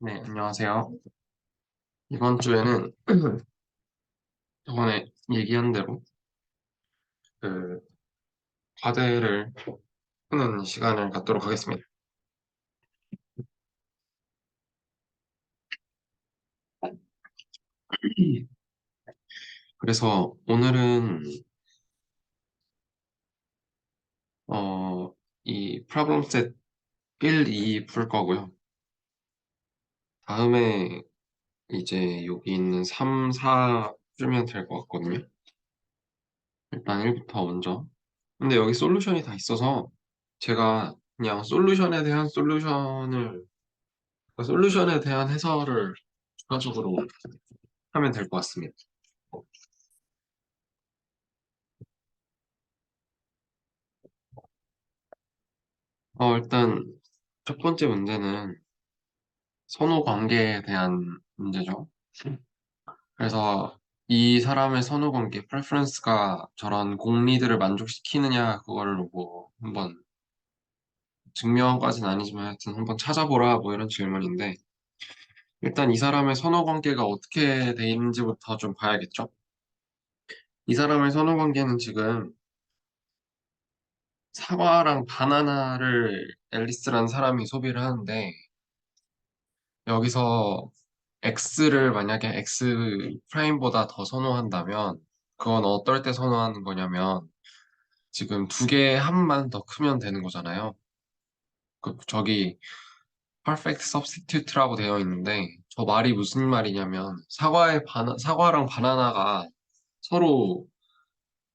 네, 안녕하세요. 이번 주에는 저번에 얘기한 대로 그 과제를 푸는 시간을 갖도록 하겠습니다. 그래서 오늘은 이 프로블럼 셋 1, 2 풀 거고요. 다음에 이제 여기 있는 3, 4 풀면 될 것 같거든요. 일단 1부터 먼저. 근데 여기 솔루션이 다 있어서 제가 그냥 솔루션에 대한 해설을 추가적으로 하면 될 것 같습니다. 일단 첫 번째 문제는 선호 관계에 대한 문제죠. 그래서 이 사람의 선호 관계, 프레퍼런스가 저런 공리들을 만족시키느냐, 그거를 뭐 한번 증명까지는 아니지만 하여튼 한번 찾아보라, 뭐 이런 질문인데, 일단 이 사람의 선호 관계가 어떻게 돼 있는지부터 좀 봐야겠죠. 이 사람의 선호 관계는 지금 사과랑 바나나를 앨리스라는 사람이 소비를 하는데, 여기서 X를 만약에 X 프라임보다 더 선호한다면 그건 어떨 때 선호하는 거냐면 지금 두 개의 합만 더 크면 되는 거잖아요. 저기 perfect substitute라고 되어 있는데 저 말이 무슨 말이냐면 사과랑 바나나가 서로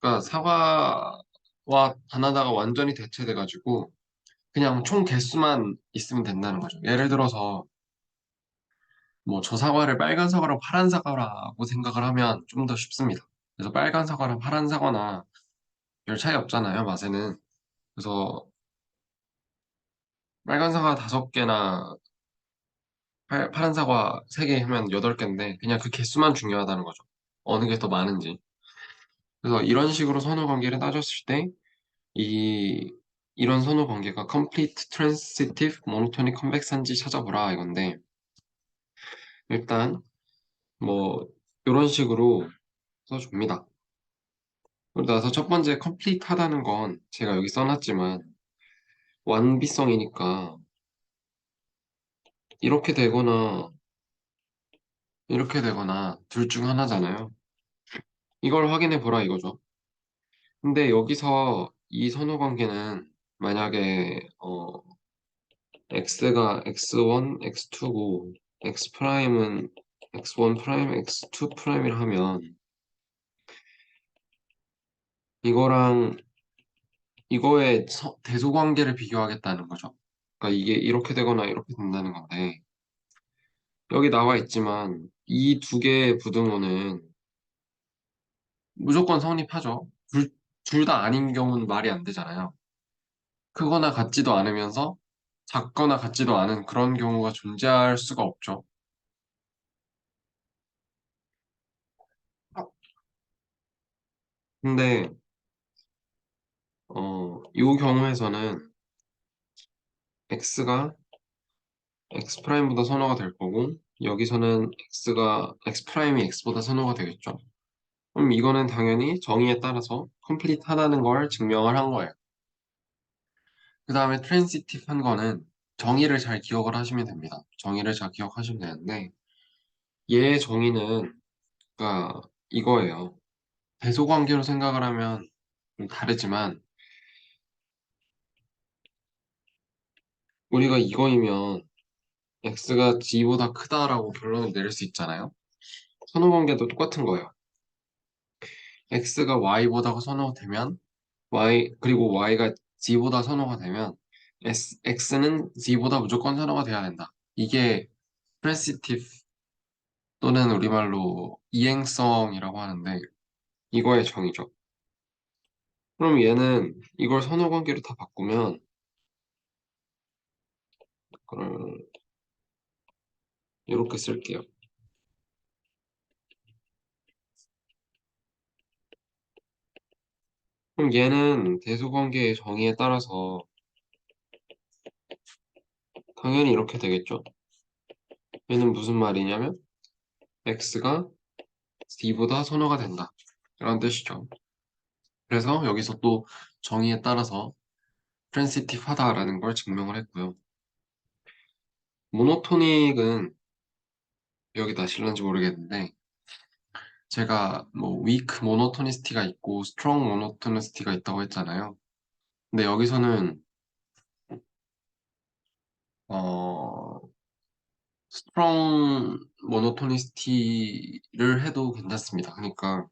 그러니까 사과와 바나나가 완전히 대체돼가지고 그냥 총 개수만 있으면 된다는 거죠. 예를 들어서 뭐 저 사과를 빨간 사과랑 파란 사과라고 생각을 하면 좀 더 쉽습니다. 그래서 빨간 사과랑 파란 사과나 별 차이 없잖아요, 맛에는. 그래서 빨간 사과 5개나 파란 사과 3개 하면 8개인데 그냥 그 개수만 중요하다는 거죠. 어느 게 더 많은지. 그래서 이런 식으로 선호 관계를 따졌을 때 이 이런 선호 관계가 complete, transitive, monotonic, convex한지 찾아보라 이건데 일단 뭐 이런 식으로 써줍니다. 그리고 나서 첫 번째 컴플리트하다는 건 제가 여기 써놨지만 완비성이니까 이렇게 되거나 이렇게 되거나 둘 중 하나잖아요. 이걸 확인해 보라 이거죠. 근데 여기서 이 선호 관계는 만약에 x가 x1, x2고 x 프라임은 x1 프라임, x2 프라임이라 하면 이거랑 이거의 대소 관계를 비교하겠다는 거죠. 그러니까 이게 이렇게 되거나 이렇게 된다는 건데 여기 나와 있지만 이 두 개의 부등호는 무조건 성립하죠. 둘 다 아닌 경우는 말이 안 되잖아요. 크거나 같지도 않으면서 작거나 같지도 않은 그런 경우가 존재할 수가 없죠. 근데 이 경우에서는 x가 x 프라임보다 선호가 될 거고 여기서는 x 프라임이 x보다 선호가 되겠죠. 그럼 이거는 당연히 정의에 따라서 컴플리트 하다는 걸 증명을 한 거예요. 그 다음에 트랜시티브 한 거는 정의를 잘 기억을 하시면 됩니다. 정의를 잘 기억하시면 되는데 얘의 정의는 그러니까 이거예요. 대소관계로 생각을 하면 좀 다르지만 우리가 이거이면 x가 g보다 크다라고 결론을 내릴 수 있잖아요. 선호관계도 똑같은 거예요. x가 y보다 선호가 되면 그리고 y가 g보다 선호가 되면 x는 g보다 무조건 선호가 돼야 된다. 이게 트랜시티브 또는 우리말로 이행성이라고 하는데 이거의 정의죠. 그럼 얘는 이걸 선호 관계로 다 바꾸면 그걸 이렇게 쓸게요. 그럼 얘는 대소 관계의 정의에 따라서 당연히 이렇게 되겠죠. 얘는 무슨 말이냐면 x가 d보다 선호가 된다. 이런 뜻이죠. 그래서 여기서 또 정의에 따라서 트랜시티브하다라는 걸 증명을 했고요. 모노토닉은 여기다 실는지 모르겠는데 제가 뭐 위크 모노토니스티가 있고 스트롱 모노토니스티가 있다고 했잖아요. 근데 여기서는 어 스트롱 모노토니스티를 해도 괜찮습니다. 그러니까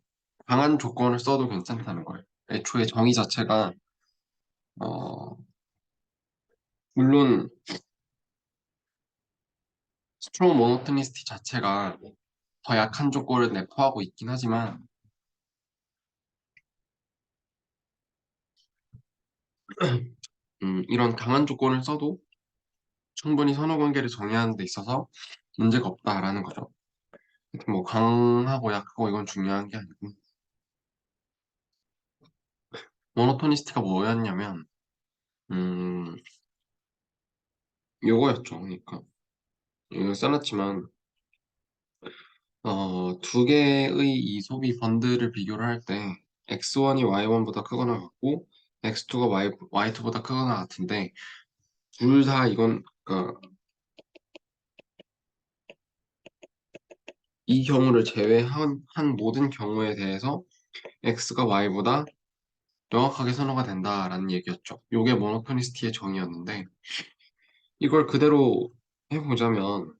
강한 조건을 써도 괜찮다는 거예요. 애초에 정의 자체가 어 물론 스트롱 모노토니스티 자체가 더 약한 조건을 내포하고 있긴 하지만 이런 강한 조건을 써도 충분히 선호 관계를 정의하는 데 있어서 문제가 없다라는 거죠. 뭐 강하고 약하고 이건 중요한 게 아니고 모노토니스트가 뭐였냐면 음 요거였죠. 그러니까 이거 써놨지만 두 개의 이 소비 번들을 비교를 할 때 X1이 Y1보다 크거나 같고 X2가 Y2보다 크거나 같은데 둘 다 이건 그러니까 이 경우를 제외한 한 모든 경우에 대해서 X가 Y보다 명확하게 선호가 된다라는 얘기였죠. 요게 모노토니스티의 정의였는데 이걸 그대로 해보자면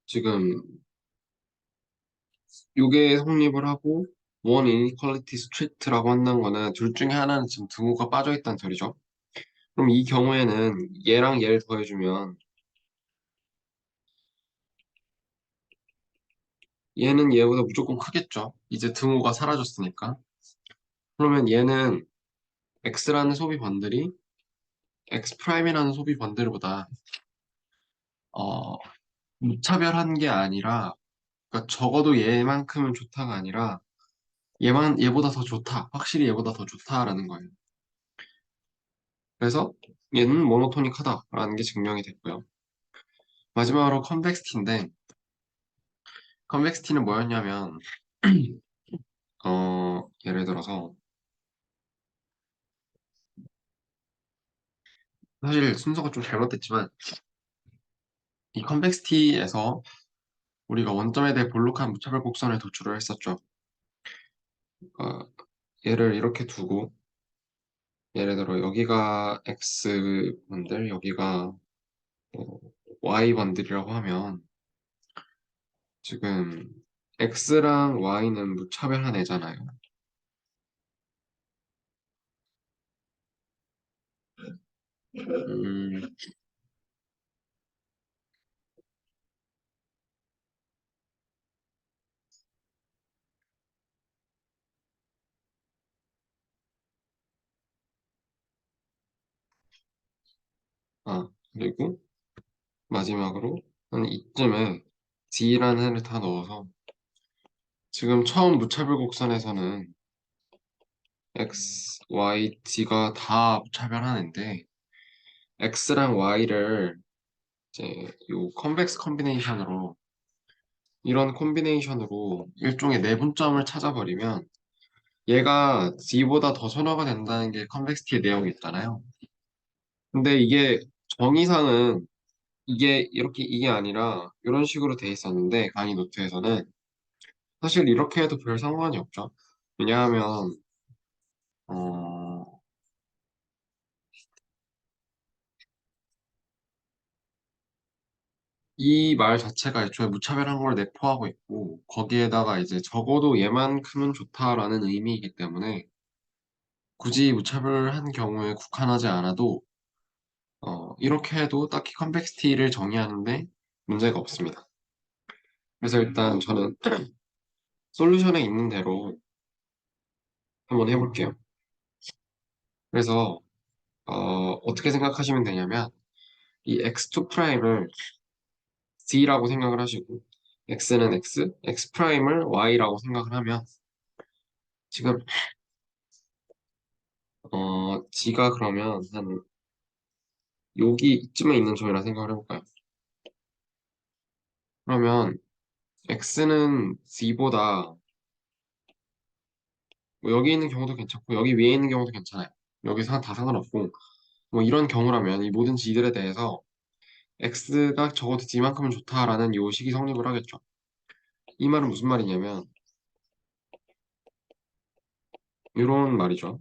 지금 요게 성립을 하고 원 이니퀄리티 스트릭트라고 한다는 거는 둘 중에 하나는 지금 등호가 빠져 있다는 소리죠. 그럼 이 경우에는 얘랑 얘를 더해주면 얘는 얘보다 무조건 크겠죠. 이제 등호가 사라졌으니까. 그러면 얘는 x라는 소비 번들이 x 프라임이라는 소비 번들보다 어, 무차별한 게 아니라 그러니까 적어도 얘만큼은 좋다가 아니라 얘보다 더 좋다. 확실히 얘보다 더 좋다라는 거예요. 그래서 얘는 모노토닉하다라는 게 증명이 됐고요. 마지막으로 컨벡시티인데 컨벡시티는 뭐였냐면 예를 들어서 사실 순서가 좀 잘못됐지만 이 컨벡시티에서 우리가 원점에 대해 볼록한 무차별 곡선을 도출을 했었죠. 어, 얘를 이렇게 두고 예를 들어 여기가 x 번들 여기가 어, y 번들이라고 하면 지금 x랑 y는 무차별한 애잖아요. 음, 그리고 마지막으로 한 이쯤에 d라는 애를 다 넣어서 지금 처음 무차별 곡선에서는 x, y, d가 다 무차별한 애인데 x랑 y를 이제 요 컨벡스 컨비네이션으로 이런 콤비네이션으로 일종의 내분점을 찾아버리면 얘가 d보다 더 선호가 된다는 게 컨벡시티의 내용이 있잖아요. 근데 이게 정의상은 이게 아니라 이런 식으로 돼 있었는데 강의 노트에서는 사실 이렇게 해도 별 상관이 없죠. 왜냐하면 어, 이 말 자체가 애초에 무차별한 걸 내포하고 있고 거기에다가 이제 적어도 얘만큼은 좋다라는 의미이기 때문에 굳이 무차별한 경우에 국한하지 않아도 이렇게 해도 딱히 컨벡시티를 정의하는데 문제가 없습니다. 그래서 일단 저는 솔루션에 있는 대로 한번 해볼게요. 그래서 어떻게 생각하시면 되냐면 이 x2 프라임을 d라고 생각을 하시고 x는 x 프라임을 y라고 생각을 하면 지금 g가 그러면 한 여기 이쯤에 있는 점이라 생각을 해볼까요? 그러면 x는 z보다 뭐 여기 있는 경우도 괜찮고 여기 위에 있는 경우도 괜찮아요. 여기서 다 상관없고 뭐 이런 경우라면 이 모든 g들에 대해서 x가 적어도 d만큼은 좋다라는 요식이 성립을 하겠죠. 이 말은 무슨 말이냐면 이런 말이죠.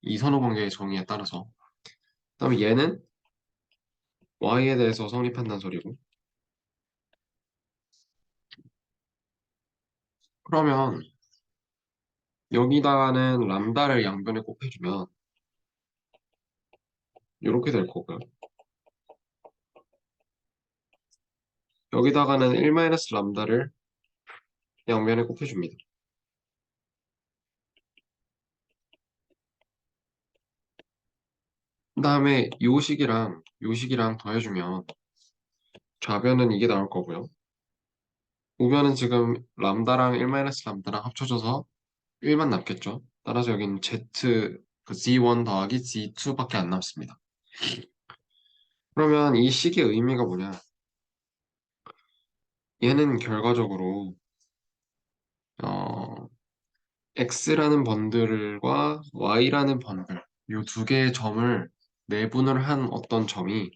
이 선호관계의 정의에 따라서. 그다음에 얘는 y에 대해서 성립한다는 소리고. 그러면 여기다가는 람다를 양변에 곱해주면 이렇게 될 거고요. 여기다가는 1-람다를 양변에 곱해줍니다. 그 다음에 요식이랑 더해주면 좌변은 이게 나올 거고요. 우변은 지금 람다랑 1-람다랑 합쳐져서 1만 남겠죠. 따라서 여기는 Z 그 Z1 더하기 Z2밖에 안 남습니다. 그러면 이 식의 의미가 뭐냐? 얘는 결과적으로 어, X라는 번들과 Y라는 번들 이 두 개의 점을 내분을 한 어떤 점이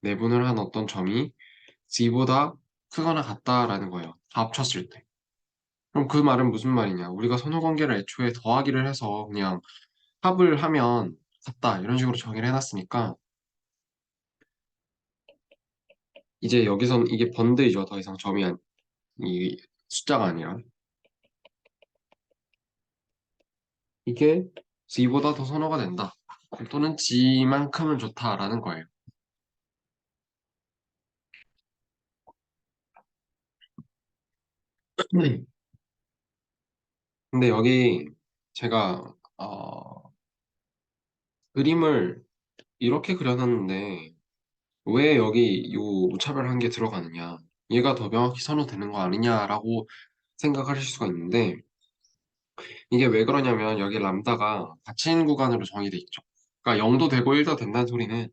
내분을 한 어떤 점이 G보다 크거나 같다라는 거예요. 다 합쳤을 때. 그럼 그 말은 무슨 말이냐? 우리가 선호관계를 애초에 더하기를 해서 그냥 합을 하면 같다 이런 식으로 정의를 해놨으니까 이제 여기선 이게 번들이죠. 더 이상 점이 이 숫자가 아니라 이게 G보다 더 선호가 된다. 또는 G만큼은 좋다라는 거예요. 근데 여기 제가 그림을 이렇게 그려놨는데 왜 여기 요 무차별한 게 들어가느냐 얘가 더 명확히 선호되는 거 아니냐라고 생각하실 수가 있는데 이게 왜 그러냐면 여기 람다가 닫힌 구간으로 정의돼 있죠. 그러니까 0도 되고 1도 된다는 소리는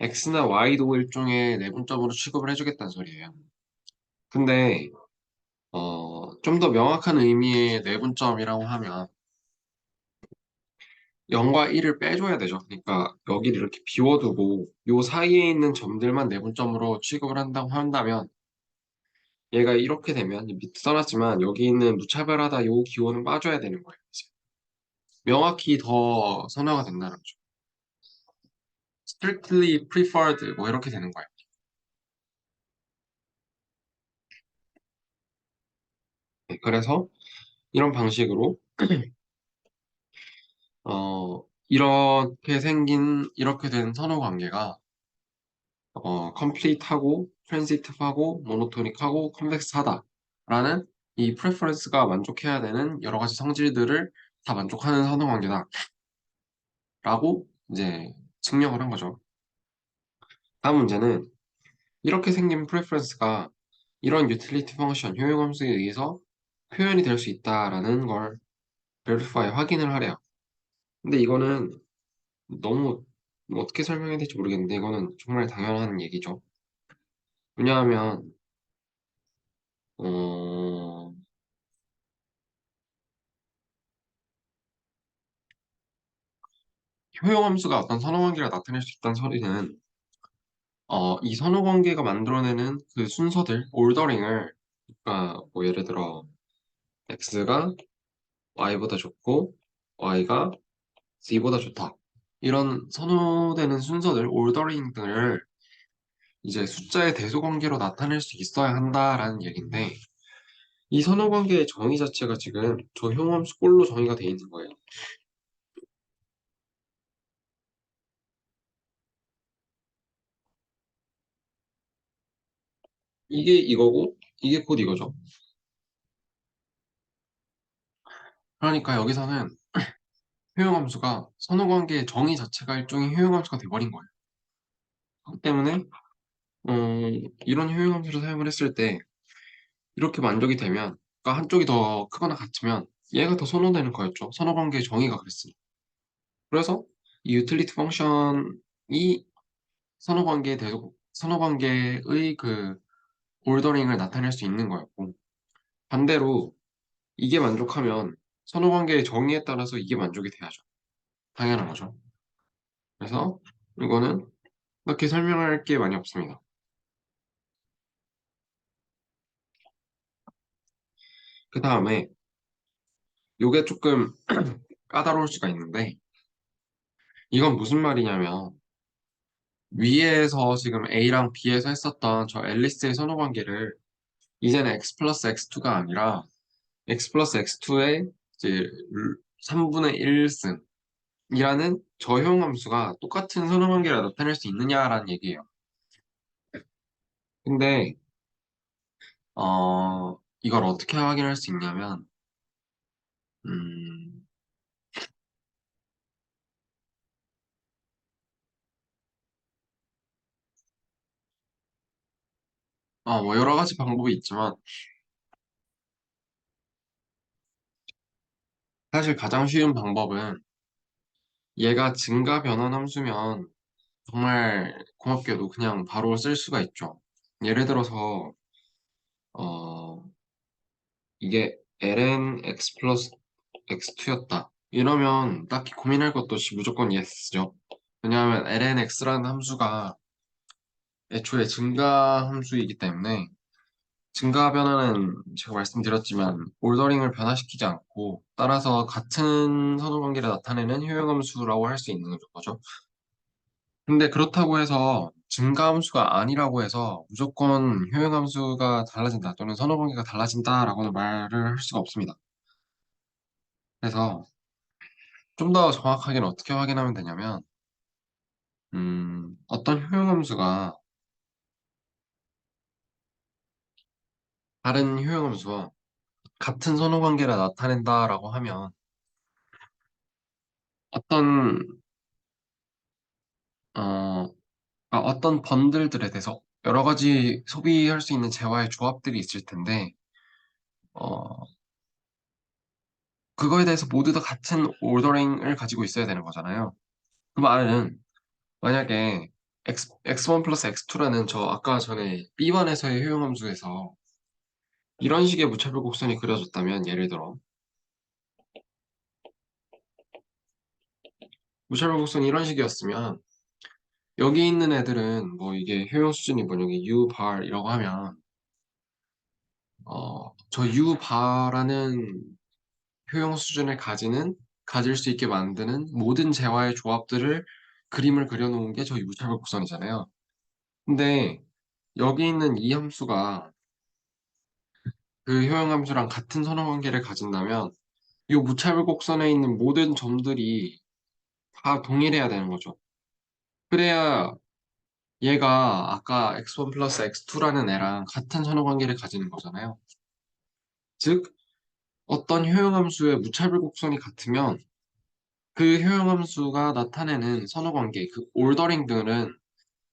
x나 y도 일종의 내분점으로 취급을 해주겠다는 소리예요. 근데 좀 더 명확한 의미의 내분점이라고 하면 0과 1을 빼줘야 되죠. 그러니까 여기를 이렇게 비워두고 요 사이에 있는 점들만 내분점으로 취급을 한다고 한다면 얘가 이렇게 되면 밑에 써놨지만 여기 있는 무차별하다 요 기호는 빠져야 되는 거예요. 이제. 명확히 더 선호가 된다는 거죠. strictly preferred 뭐 이렇게 되는 거예요. 네, 그래서 이런 방식으로 이렇게 된 선호 관계가 complete하고 transitive하고 monotonic하고 convex하다라는 이 preference가 만족해야 되는 여러 가지 성질들을 다 만족하는 선호 관계다라고 이제 증명을 한 거죠. 다음 문제는 이렇게 생긴 preference가 이런 utility function 효용함수에 의해서 표현이 될 수 있다라는 걸 verify 확인을 하래요. 근데 이거는 너무 뭐 어떻게 설명해야 될지 모르겠는데 이거는 정말 당연한 얘기죠. 왜냐하면 어, 효용함수가 어떤 선호관계를 나타낼 수 있다는 소리는 이 선호관계가 만들어내는 그 순서들, 올더링을 그러니까 뭐 예를 들어 x가 y보다 좋고 y가 z보다 좋다. 이런 선호되는 순서들, 올더링들을 이제 숫자의 대소관계로 나타낼 수 있어야 한다라는 얘기인데 이 선호관계의 정의 자체가 지금 저 효용함수 꼴로 정의가 돼 있는 거예요. 이게 이거고 이게 곧 이거죠. 그러니까 여기서는 효용함수가 선호관계의 정의 자체가 일종의 효용함수가 돼버린 거예요. 그렇기 때문에 어, 이런 효용함수를 사용을 했을 때 이렇게 만족이 되면 그러니까 한쪽이 더 크거나 같으면 얘가 더 선호되는 거였죠. 선호관계의 정의가 그랬으니. 그래서 이 유틸리티 펑션이 선호관계의 그 볼더링을 나타낼 수 있는 거였고, 반대로 이게 만족하면 선호관계의 정의에 따라서 이게 만족이 돼야죠. 당연한 거죠. 그래서 이거는 딱히 설명할 게 많이 없습니다. 그 다음에 이게 조금 까다로울 수가 있는데, 이건 무슨 말이냐면 위에서 지금 A랑 B에서 했었던 저 앨리스의 선호관계를 이제는 X 플러스 X2가 아니라 X 플러스 X2의 이제 3분의 1승이라는 저효함수가 똑같은 선호관계를 나타낼 수 있느냐라는 얘기예요. 근데 이걸 어떻게 확인할 수 있냐면 음, 뭐 여러 가지 방법이 있지만 사실 가장 쉬운 방법은 얘가 증가 변환 함수면 정말 고맙게도 그냥 바로 쓸 수가 있죠. 예를 들어서 어, 이게 ln x 플러스 x2였다. 이러면 딱히 고민할 것도 없이 무조건 yes죠. 왜냐하면 ln x라는 함수가 애초에 증가 함수이기 때문에 증가 변화는 제가 말씀드렸지만 올더링을 변화시키지 않고 따라서 같은 선호관계를 나타내는 효용함수라고 할 수 있는 거죠. 근데 그렇다고 해서 증가함수가 아니라고 해서 무조건 효용함수가 달라진다 또는 선호관계가 달라진다라고는 말을 할 수가 없습니다. 그래서 좀 더 정확하게는 어떻게 확인하면 되냐면 어떤 효용함수가 다른 효용함수와 같은 선호관계를 나타낸다라고 하면 어떤 어, 어떤 번들들에 대해서 여러 가지 소비할 수 있는 재화의 조합들이 있을 텐데 어, 그거에 대해서 모두 다 같은 오더링을 가지고 있어야 되는 거잖아요. 그 말은 만약에 X1 플러스 X2라는 저 아까 전에 B1에서의 효용함수에서 이런 식의 무차별 곡선이 그려졌다면 예를 들어 무차별 곡선이 이런 식이었으면 여기 있는 애들은 뭐 이게 효용 수준이 뭐냐면 U bar이라고 하면 저 U bar라는 효용 수준을 가질 수 있게 만드는 모든 재화의 조합들을 그림을 그려놓은 게 저희 무차별 곡선이잖아요. 근데 여기 있는 이 함수가 그 효용 함수랑 같은 선호 관계를 가진다면 이 무차별 곡선에 있는 모든 점들이 다 동일해야 되는 거죠. 그래야 얘가 아까 x1 플러스 x2라는 애랑 같은 선호 관계를 가지는 거잖아요. 즉, 어떤 효용 함수의 무차별 곡선이 같으면 그 효용 함수가 나타내는 선호 관계, 그 올더링들은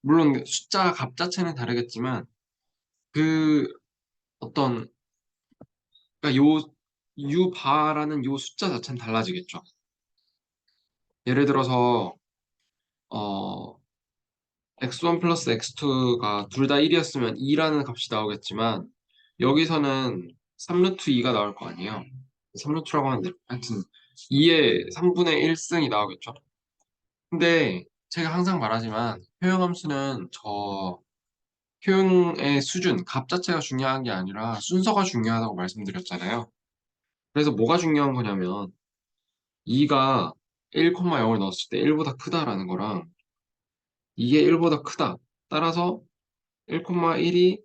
물론 숫자 값 자체는 다르겠지만 그 어떤 그러니까 요 u 바라는 요 숫자 자체는 달라지겠죠. 예를 들어서 어 x1 플러스 x2가 둘 다 1이었으면 2라는 값이 나오겠지만 여기서는 3루트 2가 나올 거 아니에요. 3루트라고 하는데 하여튼 2의 3분의 1승이 나오겠죠. 근데 제가 항상 말하지만 효용함수는 저 효용의 수준, 값 자체가 중요한 게 아니라 순서가 중요하다고 말씀드렸잖아요. 그래서 뭐가 중요한 거냐면 2가 1,0을 넣었을 때 1보다 크다라는 거랑 이게 1보다 크다. 따라서 1,1이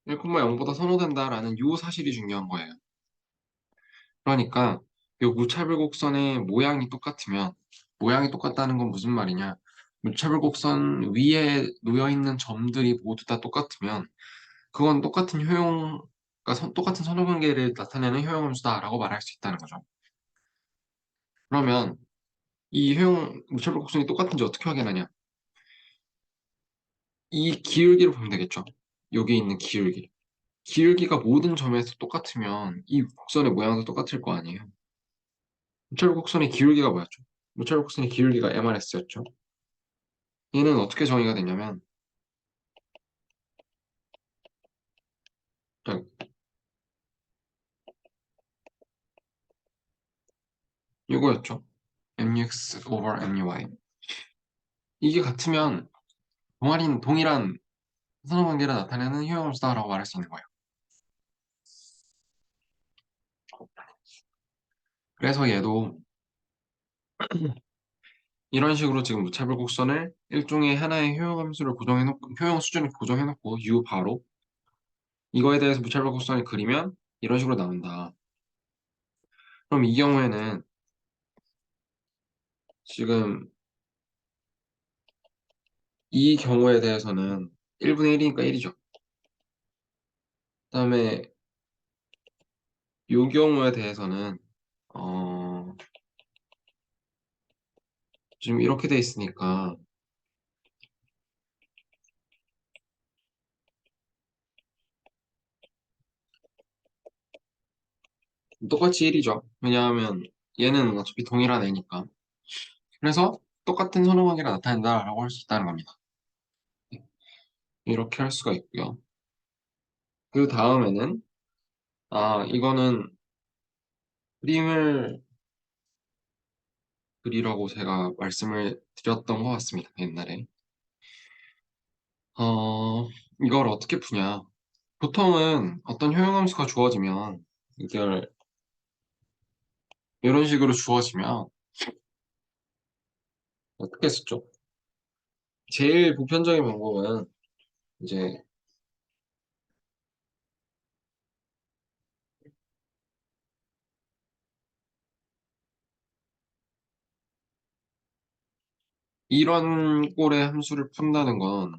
1,0보다 선호된다라는 요 사실이 중요한 거예요. 그러니까 요 무차별 곡선의 모양이 똑같으면 모양이 똑같다는 건 무슨 말이냐? 무차별 곡선 위에 놓여 있는 점들이 모두 다 똑같으면 그건 똑같은 효용, 그러니까 똑같은 선호관계를 나타내는 효용함수다라고 말할 수 있다는 거죠. 그러면 이 효용 무차별 곡선이 똑같은지 어떻게 확인하냐? 이 기울기를 보면 되겠죠. 여기 있는 기울기. 기울기가 모든 점에서 똑같으면 이 곡선의 모양도 똑같을 거 아니에요. 무차별 곡선의 기울기가 뭐였죠? 무차별 곡선의 기울기가 MRS였죠. 얘는 어떻게 정의가 되냐면 이거였죠. mux over my. 이게 같으면 동일한 선호관계를 나타내는 효용함수다라고 말할 수 있는 거예요. 그래서 얘도 이런 식으로 지금 무차별 곡선을 일종의 하나의 효용함수를 고정해놓고, 효용 수준을 고정해놓고 u 바로 이거에 대해서 무차별 곡선을 그리면 이런 식으로 나온다. 그럼 이 경우에는 지금 이 경우에 대해서는 1분의 1이니까 1이죠. 그다음에 이 경우에 대해서는 어, 지금 이렇게 돼 있으니까 똑같이 1이죠. 왜냐하면 얘는 어차피 동일한 애니까. 그래서 똑같은 선호관계가 나타낸다라고 할 수 있다는 겁니다. 이렇게 할 수가 있고요. 그 다음에는 이거는 그림을 그리라고 제가 말씀을 드렸던 것 같습니다. 옛날에. 어, 이걸 어떻게 푸냐. 보통은 어떤 효용함수가 주어지면 이걸 이런 식으로 주어지면 어떻게 쓰죠? 제일 보편적인 방법은 이제 이런 꼴의 함수를 푼다는 건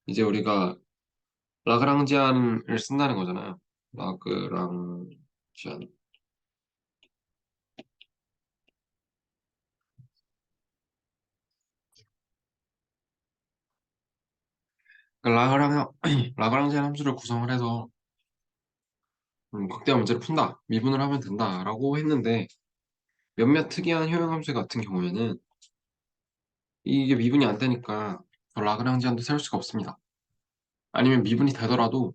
이제 우리가 라그랑지안을 쓴다는 거잖아요. 라그랑지안. 그러니까 라그랑지안 함수를 구성을 해서 극대화 문제를 푼다. 미분을 하면 된다라고 했는데 몇몇 특이한 효용함수 같은 경우에는 이게 미분이 안 되니까 저 라그랑지안도 세울 수가 없습니다. 아니면 미분이 되더라도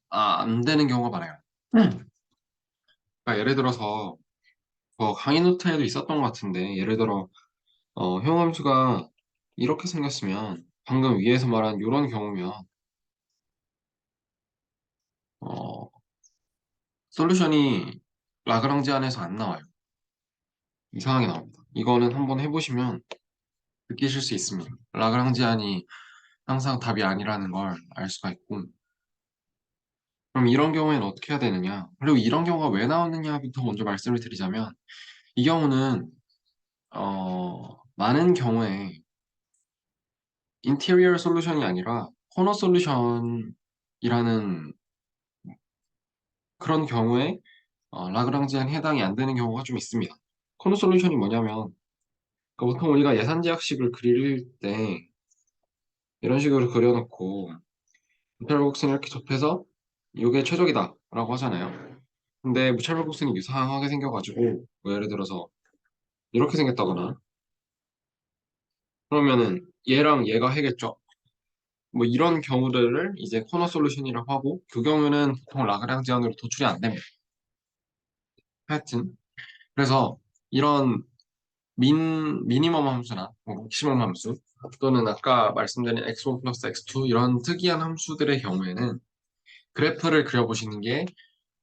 안 되는 경우가 많아요. 그러니까 예를 들어서 강의 노트에도 있었던 것 같은데 예를 들어 효용함수가 이렇게 생겼으면 방금 위에서 말한 이런 경우면 어, 솔루션이 라그랑지안에서 안 나와요. 이상하게 나옵니다. 이거는 한번 해보시면 느끼실 수 있습니다. 라그랑지안이 항상 답이 아니라는 걸 알 수가 있고 그럼 이런 경우에는 어떻게 해야 되느냐 그리고 이런 경우가 왜 나오느냐부터 먼저 말씀을 드리자면 이 경우는 많은 경우에 인테리어 솔루션이 아니라 코너 솔루션이라는 그런 경우에 라그랑지안에 해당이 안 되는 경우가 좀 있습니다. 코너 솔루션이 뭐냐면 그러니까 보통 우리가 예산지학식을 그릴 때 이런 식으로 그려놓고 무차별곡선을 이렇게 접해서 이게 최적이다 라고 하잖아요. 근데 무차별곡선이 이상하게 생겨가지고 뭐 예를 들어서 이렇게 생겼다거나 그러면은 얘랑 얘가 해겠죠. 뭐 이런 경우들을 이제 코너 솔루션이라고 하고 그 경우는 보통 라그랑지안으로 도출이 안 됩니다. 하여튼 그래서 이런 미니멈 함수나 뭐 맥시멈 함수 또는 아까 말씀드린 x1 플러스 x2 이런 특이한 함수들의 경우에는 그래프를 그려보시는 게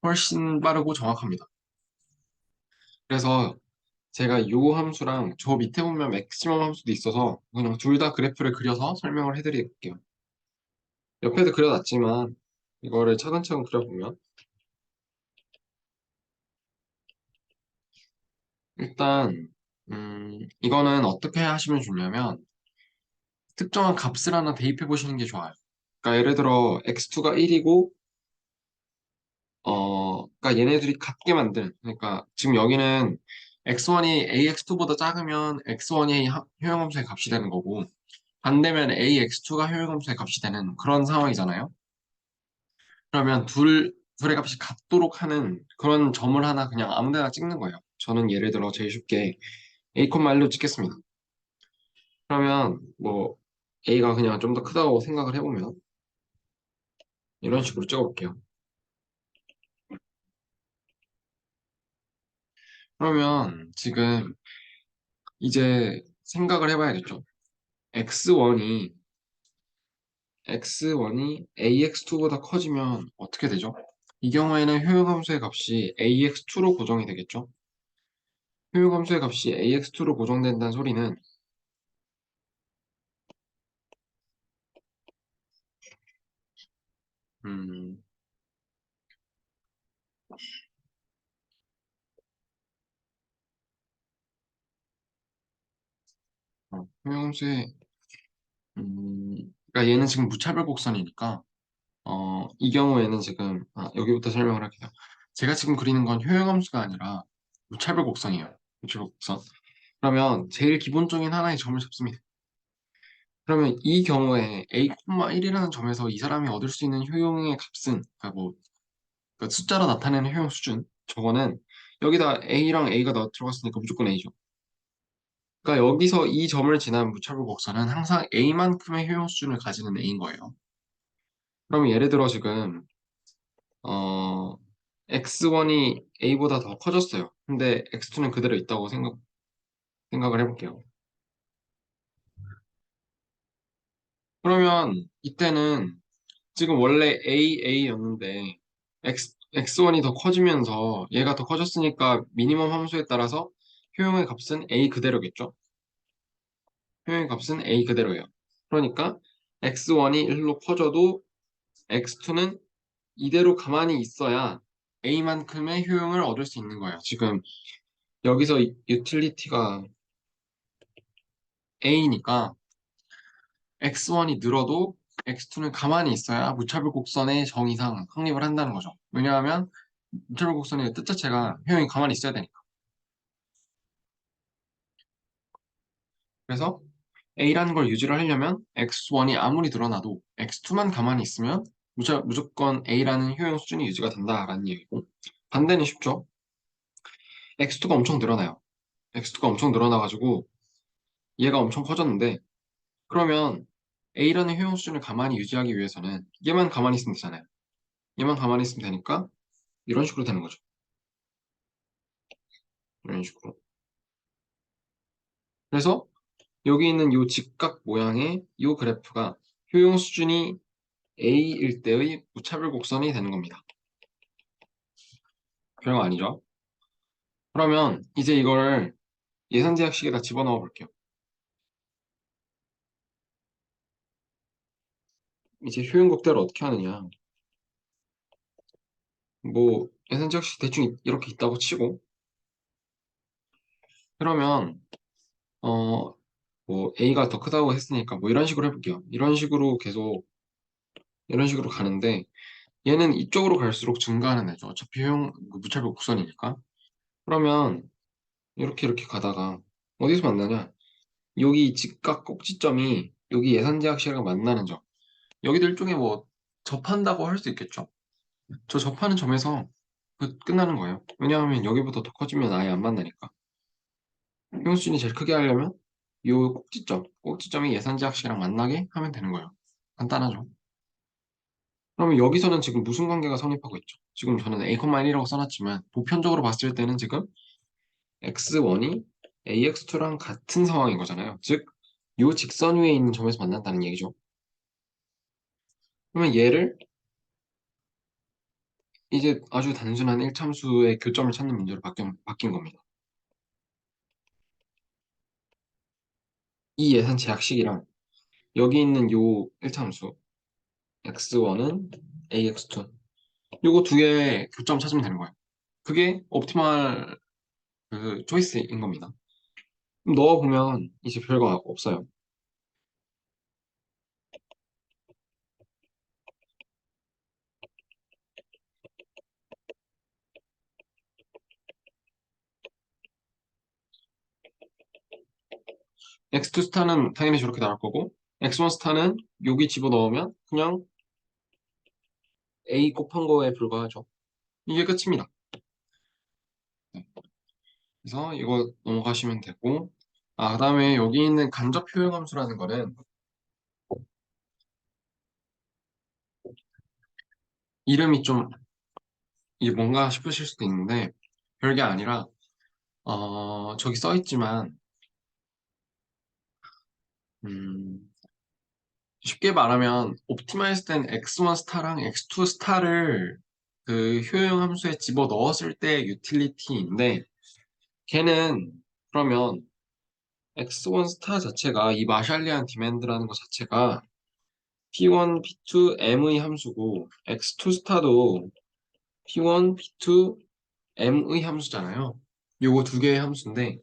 훨씬 빠르고 정확합니다. 그래서 제가 이 함수랑 저 밑에 보면 맥시멈 함수도 있어서 그냥 둘 다 그래프를 그려서 설명을 해드릴게요. 옆에도 그려놨지만 이거를 차근차근 그려보면 일단 이거는 어떻게 하시면 좋냐면 특정한 값을 하나 대입해 보시는 게 좋아요. 그러니까 예를 들어 x2가 1이고 그러니까 얘네들이 같게 만든 그러니까 지금 여기는 x1이 ax2보다 작으면 x1이 효용함수의 값이 되는 거고 반대면 ax2가 효용함수의 값이 되는 그런 상황이잖아요. 그러면 둘의 값이 같도록 하는 그런 점을 하나 그냥 아무 데나 찍는 거예요. 저는 예를 들어 제일 쉽게 a, 1로 찍겠습니다. 그러면 뭐 a가 그냥 좀 더 크다고 생각을 해보면 이런 식으로 찍어볼게요. 그러면 지금 이제 생각을 해봐야겠죠. x1이 ax2보다 커지면 어떻게 되죠? 이 경우에는 효용함수의 값이 ax2로 고정이 되겠죠. 효용함수의 값이 ax2로 고정된다는 소리는 음, 효용함수의 그러니까 얘는 지금 무차별 곡선이니까 이 경우에는 지금 여기부터 설명을 할게요. 제가 지금 그리는 건 효용함수가 아니라 무차별 곡선이에요. 무차별 곡선. 그러면 제일 기본적인 하나의 점을 잡습니다. 그러면 이 경우에 a,1이라는 점에서 이 사람이 얻을 수 있는 효용의 값은 그러니까 뭐 그러니까 숫자로 나타내는 효용 수준 저거는 여기다 a랑 a가 들어갔으니까 무조건 a죠. 그러니까 여기서 이 점을 지난 무차별 곡선은 항상 a만큼의 효용 수준을 가지는 a인 거예요. 그러면 예를 들어 지금 어, x1이 a보다 더 커졌어요. 근데 x2는 그대로 있다고 생각을 해볼게요. 그러면 이때는 지금 원래 a였는데 x1이 더 커지면서 얘가 더 커졌으니까 미니멈 함수에 따라서 효용의 값은 a 그대로겠죠? 효용의 값은 a 그대로예요. 그러니까 x1이 1로 커져도 x2는 이대로 가만히 있어야 a만큼의 효용을 얻을 수 있는 거예요. 지금 여기서 유틸리티가 a니까 x1이 늘어도 x2는 가만히 있어야 무차별 곡선의 정의상 확립을 한다는 거죠. 왜냐하면 무차별 곡선의 뜻 자체가 효용이 가만히 있어야 되니까. 그래서 a라는 걸 유지를 하려면 x1이 아무리 늘어나도 x2만 가만히 있으면 무조건 a라는 효용 수준이 유지가 된다라는 얘기고 반대는 쉽죠. x2가 엄청 늘어나요. x2가 엄청 늘어나가지고 얘가 엄청 커졌는데 그러면 a라는 효용 수준을 가만히 유지하기 위해서는 얘만 가만히 있으면 되잖아요. 얘만 가만히 있으면 되니까 이런 식으로 되는 거죠. 이런 식으로. 그래서 여기 있는 이 직각 모양의 이 그래프가 효용 수준이 A일 때의 무차별 곡선이 되는 겁니다. 별거 아니죠? 그러면 이제 이걸 예산제약식에다 집어넣어 볼게요. 이제 효용극대로 어떻게 하느냐. 뭐 예산제약식 대충 이렇게 있다고 치고 그러면 어 뭐 A가 더 크다고 했으니까 뭐 이런 식으로 해볼게요. 이런 식으로 계속 이런 식으로 가는데 얘는 이쪽으로 갈수록 증가하는 애죠. 어차피 무차별 곡선이니까. 그러면 이렇게 가다가 어디서 만나냐? 여기 직각 꼭지점이 여기 예산제약식이랑 만나는 점. 여기도 일종의 뭐 접한다고 할 수 있겠죠. 저 접하는 점에서 끝나는 거예요. 왜냐하면 여기보다 더 커지면 아예 안 만나니까. 효수준이 제일 크게 하려면 이 꼭지점이 예산제약식이랑 만나게 하면 되는 거예요. 간단하죠. 그러면 여기서는 지금 무슨 관계가 성립하고 있죠? 지금 저는 a,1이라고 써놨지만 보편적으로 봤을 때는 지금 x1이 ax2랑 같은 상황인 거잖아요. 즉, 이 직선 위에 있는 점에서 만난다는 얘기죠. 그러면 얘를 이제 아주 단순한 1참수의 교점을 찾는 문제로 바뀐 겁니다. 이 예산 제약식이랑 여기 있는 요 1참수 x1은 ax2 요거 두 개의 교점 찾으면 되는 거예요. 그게 옵티멀 그 초이스인 겁니다. 그럼 넣어보면 이제 별거 없어요. x2 스타는 당연히 저렇게 나올 거고 x1 스타는 여기 집어넣으면 그냥 a 곱한 거에 불과하죠. 이게 끝입니다. 네. 그래서 이거 넘어가시면 되고 그다음에 여기 있는 간접 효용 함수라는 거는 이름이 좀 이게 뭔가 싶으실 수도 있는데 별게 아니라 저기 써 있지만, 음, 쉽게 말하면, 옵티마이즈 된 x1 스타랑 x2 스타를 그 효용 함수에 집어 넣었을 때 유틸리티인데, 걔는 그러면 x1 스타 자체가 이 마샬리안 디맨드라는 것 자체가 p1, p2, m의 함수고, x2 스타도 p1, p2, m의 함수잖아요. 요거 두 개의 함수인데,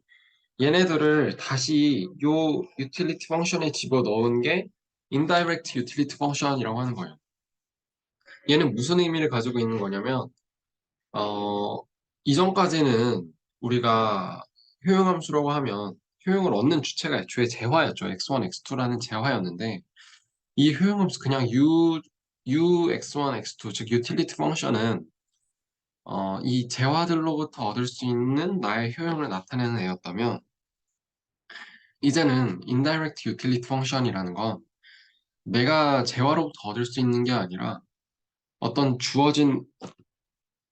얘네들을 다시 요 유틸리티 펑션에 집어 넣은 게 인다이렉트 유틸리티 펑션이라고 하는 거예요. 얘는 무슨 의미를 가지고 있는 거냐면 어, 이전까지는 우리가 효용함수라고 하면 효용을 얻는 주체가 애초에 재화였죠. x1, x2라는 재화였는데 이 효용함수 그냥 x1, x2 즉 유틸리티 펑션은 이 재화들로부터 얻을 수 있는 나의 효용을 나타내는 애였다면 이제는 인다이렉트 유틸리티 펑션이라는 건 내가 재화로부터 얻을 수 있는 게 아니라 어떤 주어진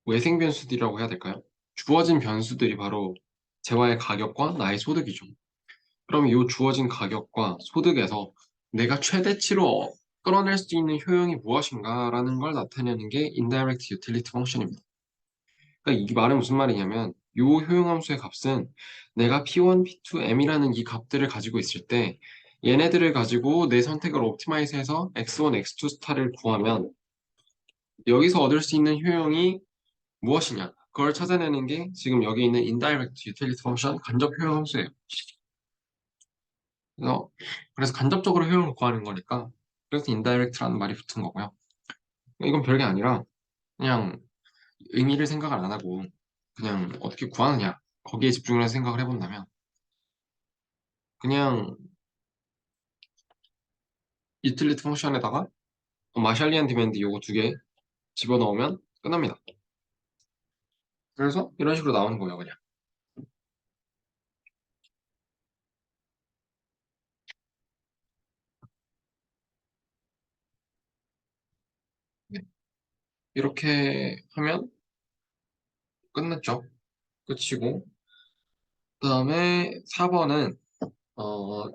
외생 변수들이라고 해야 될까요? 주어진 변수들이 바로 재화의 가격과 나의 소득이죠. 그럼 이 주어진 가격과 소득에서 내가 최대치로 끌어낼 수 있는 효용이 무엇인가라는 걸 나타내는 게 indirect utility function입니다. 그러니까 이 말은 무슨 말이냐면 이 효용함수의 값은 내가 P1, P2, M이라는 이 값들을 가지고 있을 때 얘네들을 가지고 내 선택을 옵티마이즈해서 X1, X2 스타를 구하면 여기서 얻을 수 있는 효용이 무엇이냐? 그걸 찾아내는 게 지금 여기 있는 indirect utility function 간접 효용 함수예요. 그래서, 그래서 간접적으로 효용을 구하는 거니까 그래서 indirect라는 말이 붙은 거고요. 이건 별게 아니라 그냥 의미를 생각을 안 하고 그냥 어떻게 구하느냐 거기에 집중을 해서 생각을 해본다면 그냥 utility function에다가 마샬리안 디맨드 요거 두 개 집어넣으면 끝납니다. 그래서 이런 식으로 나오는 거예요, 그냥. 네. 이렇게 하면 끝났죠. 끝이고 그다음에 4번은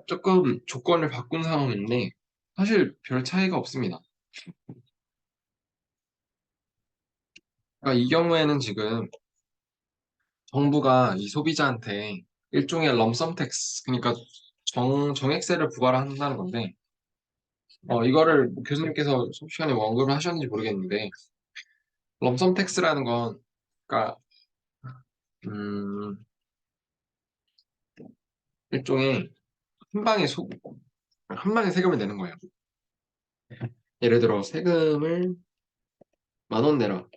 조금 조건을 바꾼 상황인데, 사실 별 차이가 없습니다. 그러니까 이 경우에는 지금 정부가 이 소비자한테 일종의 럼섬 텍스, 그러니까 정액세를 부과를 한다는 건데, 이거를 뭐 교수님께서 수업 시간에 뭐 언급을 하셨는지 모르겠는데, 럼섬 텍스라는 건, 그러니까, 음, 일종의 한 방에 한 방에 세금을 내는 거예요. 예를 들어, 세금을 10,000원 내라.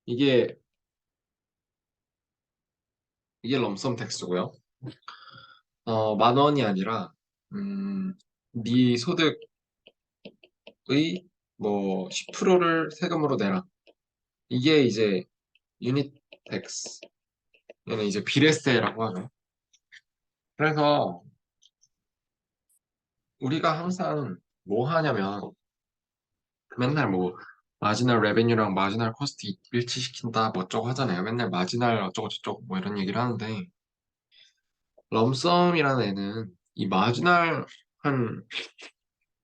이게, 이게 럼섬 텍스고요. 10,000원이 아니라, 네 소득의 뭐 10%를 세금으로 내라. 이게 이제 유닛 텍스. 얘는 이제 비례세라고 하죠. 그래서 우리가 항상 뭐 하냐면 맨날 뭐 마지널 레베뉴랑 마지널 코스트 일치시킨다 뭐 어쩌고 하잖아요. 맨날 마지널 어쩌고 저쩌고 뭐 이런 얘기를 하는데 럼썸이라는 애는 이 마지널 한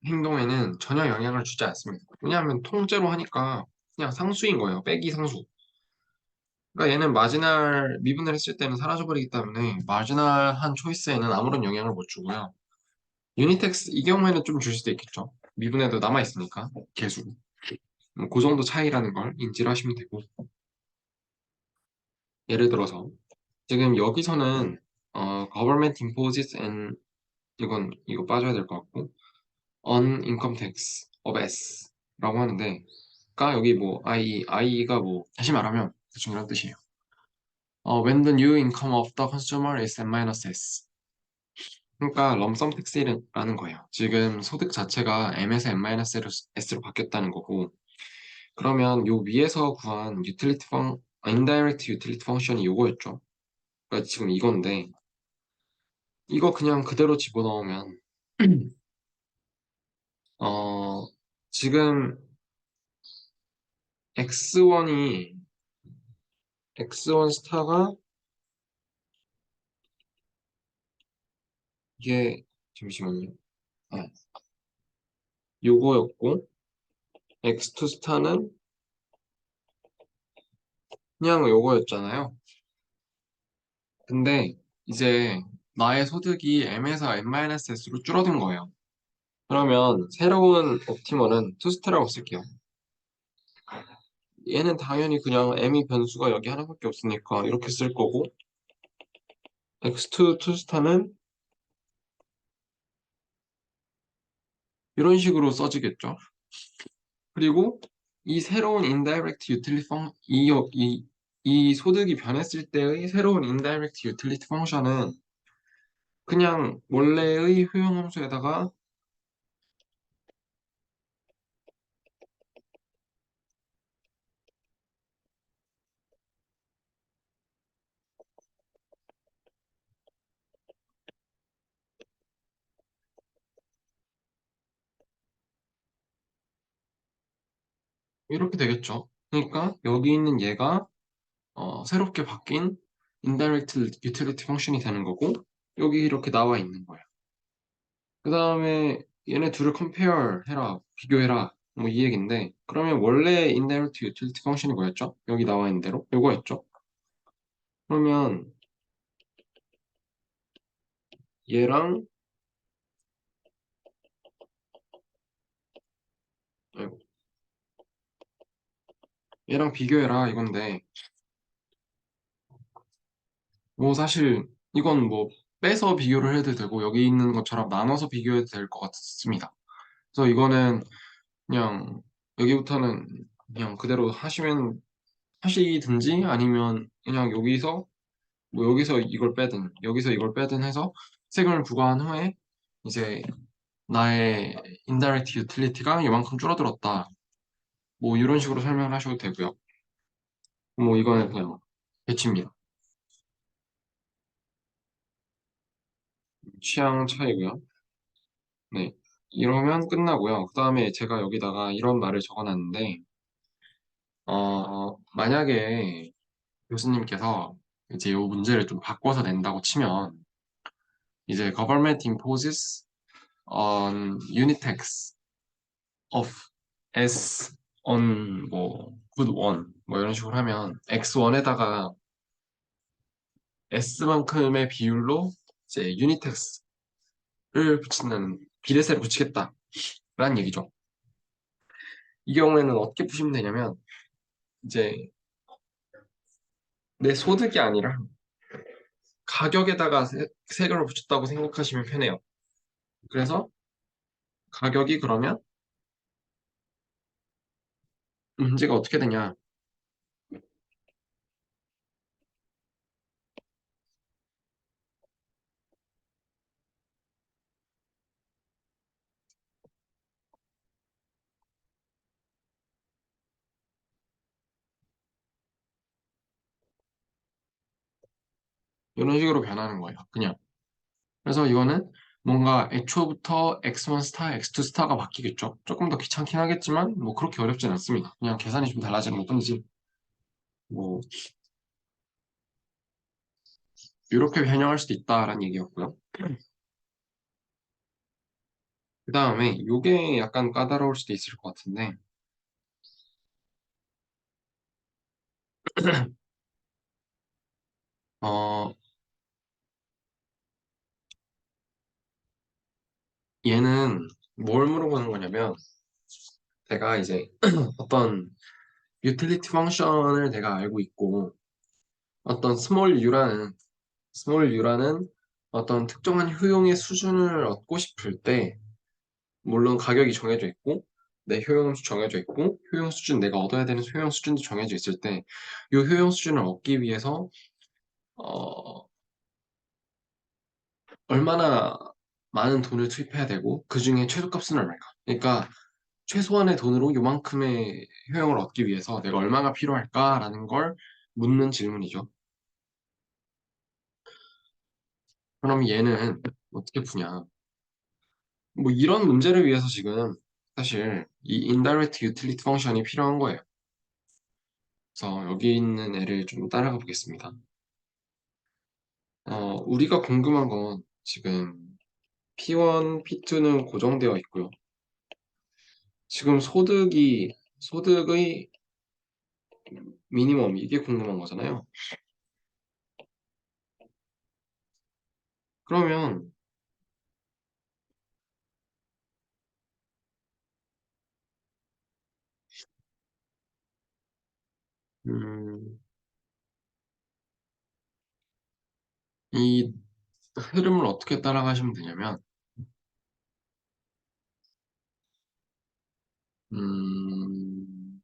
행동에는 전혀 영향을 주지 않습니다. 왜냐하면 통째로 하니까 그냥 상수인 거예요. 빼기 상수. 그러니까 얘는 마지날 미분을 했을 때는 사라져버리기 때문에 마지날한 초이스에는 아무런 영향을 못 주고요. 유니텍스 이 경우에는 좀 줄 수도 있겠죠. 미분에도 남아있으니까 계수. 그 정도 차이라는 걸 인지를 하시면 되고 예를 들어서 지금 여기서는 government imposes and 이거 빠져야 될 것 같고 on income tax of S라고 하는데 그러니까 여기 뭐 I가 뭐 다시 말하면 대충 이런 뜻이에요. When the new income of the consumer is n-s 그러니까 럼썸 텍스라는 거예요. 지금 소득 자체가 M에서 N-S로 바뀌었다는 거고 그러면 요 위에서 구한 indirect utility function이 요거였죠. 그러니까 지금 이건데 이거 그냥 그대로 집어넣으면 지금 X1이 x1 스타가 이게 잠시만요. 아, 요거였고 x2 스타는 그냥 요거였잖아요. 근데 이제 나의 소득이 m에서 n-s로 줄어든 거예요. 그러면 새로운 옵티머는 투스타라고 쓸게요. 얘는 당연히 그냥 m이 변수가 여기 하나밖에 없으니까 이렇게 쓸 거고 x2 투스타는 이런 식으로 써지겠죠. 그리고 이 새로운 indirect utility 이 소득이 변했을 때의 새로운 indirect utility 펑션은 그냥 원래의 효용함수에다가 이렇게 되겠죠. 그러니까 여기 있는 얘가 새롭게 바뀐 indirect utility 펑션이 되는 거고 여기 이렇게 나와 있는 거예요. 그 다음에 얘네 둘을 compare 해라, 비교해라 뭐 이 얘기인데 그러면 원래 indirect utility 펑션이 뭐였죠? 여기 나와 있는 대로 요거였죠. 그러면 얘랑 아이고, 얘랑 비교해라 이건데 뭐 사실 이건 뭐 빼서 비교를 해도 되고 여기 있는 것처럼 나눠서 비교해도 될 것 같습니다. 그래서 이거는 그냥 여기부터는 그냥 그대로 하시면 하시든지 아니면 그냥 여기서 뭐 여기서 이걸 빼든 여기서 이걸 빼든 해서 세금을 부과한 후에 이제 나의 indirect utility가 이만큼 줄어들었다. 뭐 이런 식으로 설명을 하셔도 되고요. 뭐 이거는 그냥 배치입니다. 취향 차이고요. 네. 이러면 끝나고요. 그 다음에 제가 여기다가 이런 말을 적어놨는데, 만약에 교수님께서 이제 이 문제를 좀 바꿔서 낸다고 치면, 이제 government imposes on unit tax of S on 뭐 good one 뭐 이런 식으로 하면 X1에다가 S만큼의 비율로 이제 unit tax를 붙이는 비례세를 붙이겠다라는 얘기죠. 이 경우에는 어떻게 푸시면 되냐면 이제 내 소득이 아니라 가격에다가 세금을 붙였다고 생각하시면 편해요. 그래서 가격이 그러면 문제가 어떻게 되냐? 이런 식으로 변하는 거예요. 그냥. 그래서 이거는 뭔가 애초부터 X1 스타, X2 스타가 바뀌겠죠. 조금 더 귀찮긴 하겠지만 뭐 그렇게 어렵진 않습니다. 그냥 계산이 좀 달라지는 것뿐이지. 뭐 이렇게 변형할 수도 있다라는 얘기였고요. 그 다음에 이게 약간 까다로울 수도 있을 것 같은데 어 얘는 뭘 물어보는 거냐면 내가 이제 어떤 유틸리티 펑션을 내가 알고 있고 어떤 스몰 u라는 어떤 특정한 효용의 수준을 얻고 싶을 때 물론 가격이 정해져 있고 내 효용수 정해져 있고 효용 수준 내가 얻어야 되는 효용 수준도 정해져 있을 때 이 효용 수준을 얻기 위해서 어, 얼마나 많은 돈을 투입해야 되고 그 중에 최소값은 얼마일까? 그러니까 최소한의 돈으로 요만큼의 효용을 얻기 위해서 내가 얼마가 필요할까라는 걸 묻는 질문이죠. 그럼 얘는 어떻게 푸냐? 뭐 이런 문제를 위해서 지금 사실 이 indirect utility 펑션이 필요한 거예요. 그래서 여기 있는 애를 좀 따라가 보겠습니다. 우리가 궁금한 건 지금 P1, P2는 고정되어 있고요. 지금 소득의 미니멈 이게 궁금한 거잖아요. 그러면 음, 이 흐름을 어떻게 따라가시면 되냐면 음,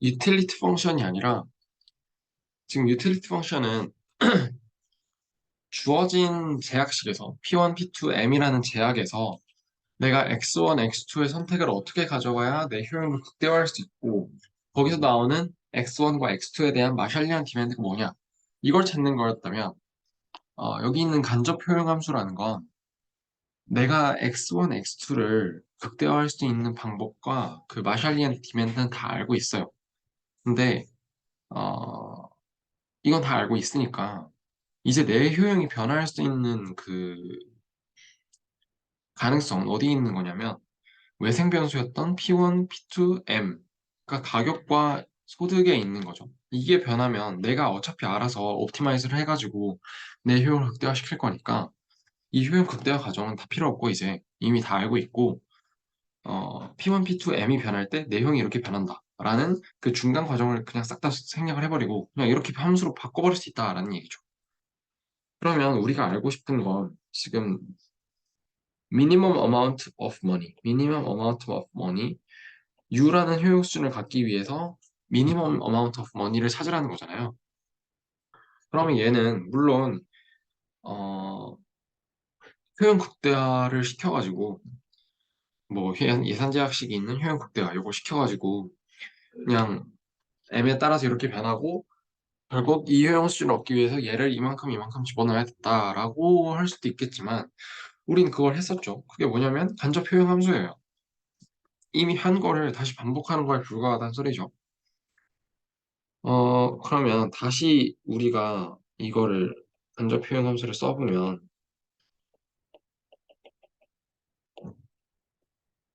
유틸리티 펑션이 아니라 지금 유틸리티 펑션은 주어진 제약식에서 P1, P2, M이라는 제약에서 내가 X1, X2의 선택을 어떻게 가져가야 내 효용을 극대화할 수 있고 거기서 나오는 X1과 X2에 대한 마샬리안 디맨드가 뭐냐 이걸 찾는 거였다면 여기 있는 간접 효용 함수라는 건 내가 X1, X2를 극대화할 수 있는 방법과 그 마샬리안 디맨드는 다 알고 있어요. 근데 어, 이건 다 알고 있으니까 이제 내 효용이 변할 수 있는 그 가능성은 어디에 있는 거냐면 외생 변수였던 P1, P2, M 그러니까 가격과 소득에 있는 거죠. 이게 변하면 내가 어차피 알아서 옵티마이즈를 해가지고 내 효용을 극대화시킬 거니까 이 효용 극대화 과정은 다 필요 없고 이제 이미 다 알고 있고 P1, P2, M이 변할 때 내용이 이렇게 변한다. 라는 그 중간 과정을 그냥 싹 다 생략을 해버리고 그냥 이렇게 함수로 바꿔버릴 수 있다라는 얘기죠. 그러면 우리가 알고 싶은 건 지금 minimum amount of money, minimum amount of money, U라는 효용 수준을 갖기 위해서 minimum amount of money를 찾으라는 거잖아요. 그러면 얘는 물론 어, 효용 극대화를 시켜가지고 뭐 예산 제약식이 있는 효용 극대화 이걸 시켜가지고 그냥 M에 따라서 이렇게 변하고 결국 이 효용 수준을 얻기 위해서 얘를 이만큼 이만큼 집어넣어야 됐다라고 할 수도 있겠지만 우린 그걸 했었죠. 그게 뭐냐면 간접 효용 함수예요. 이미 한 거를 다시 반복하는 거에 불과하다는 소리죠. 그러면 다시 우리가 이거를 간접 효용 함수를 써보면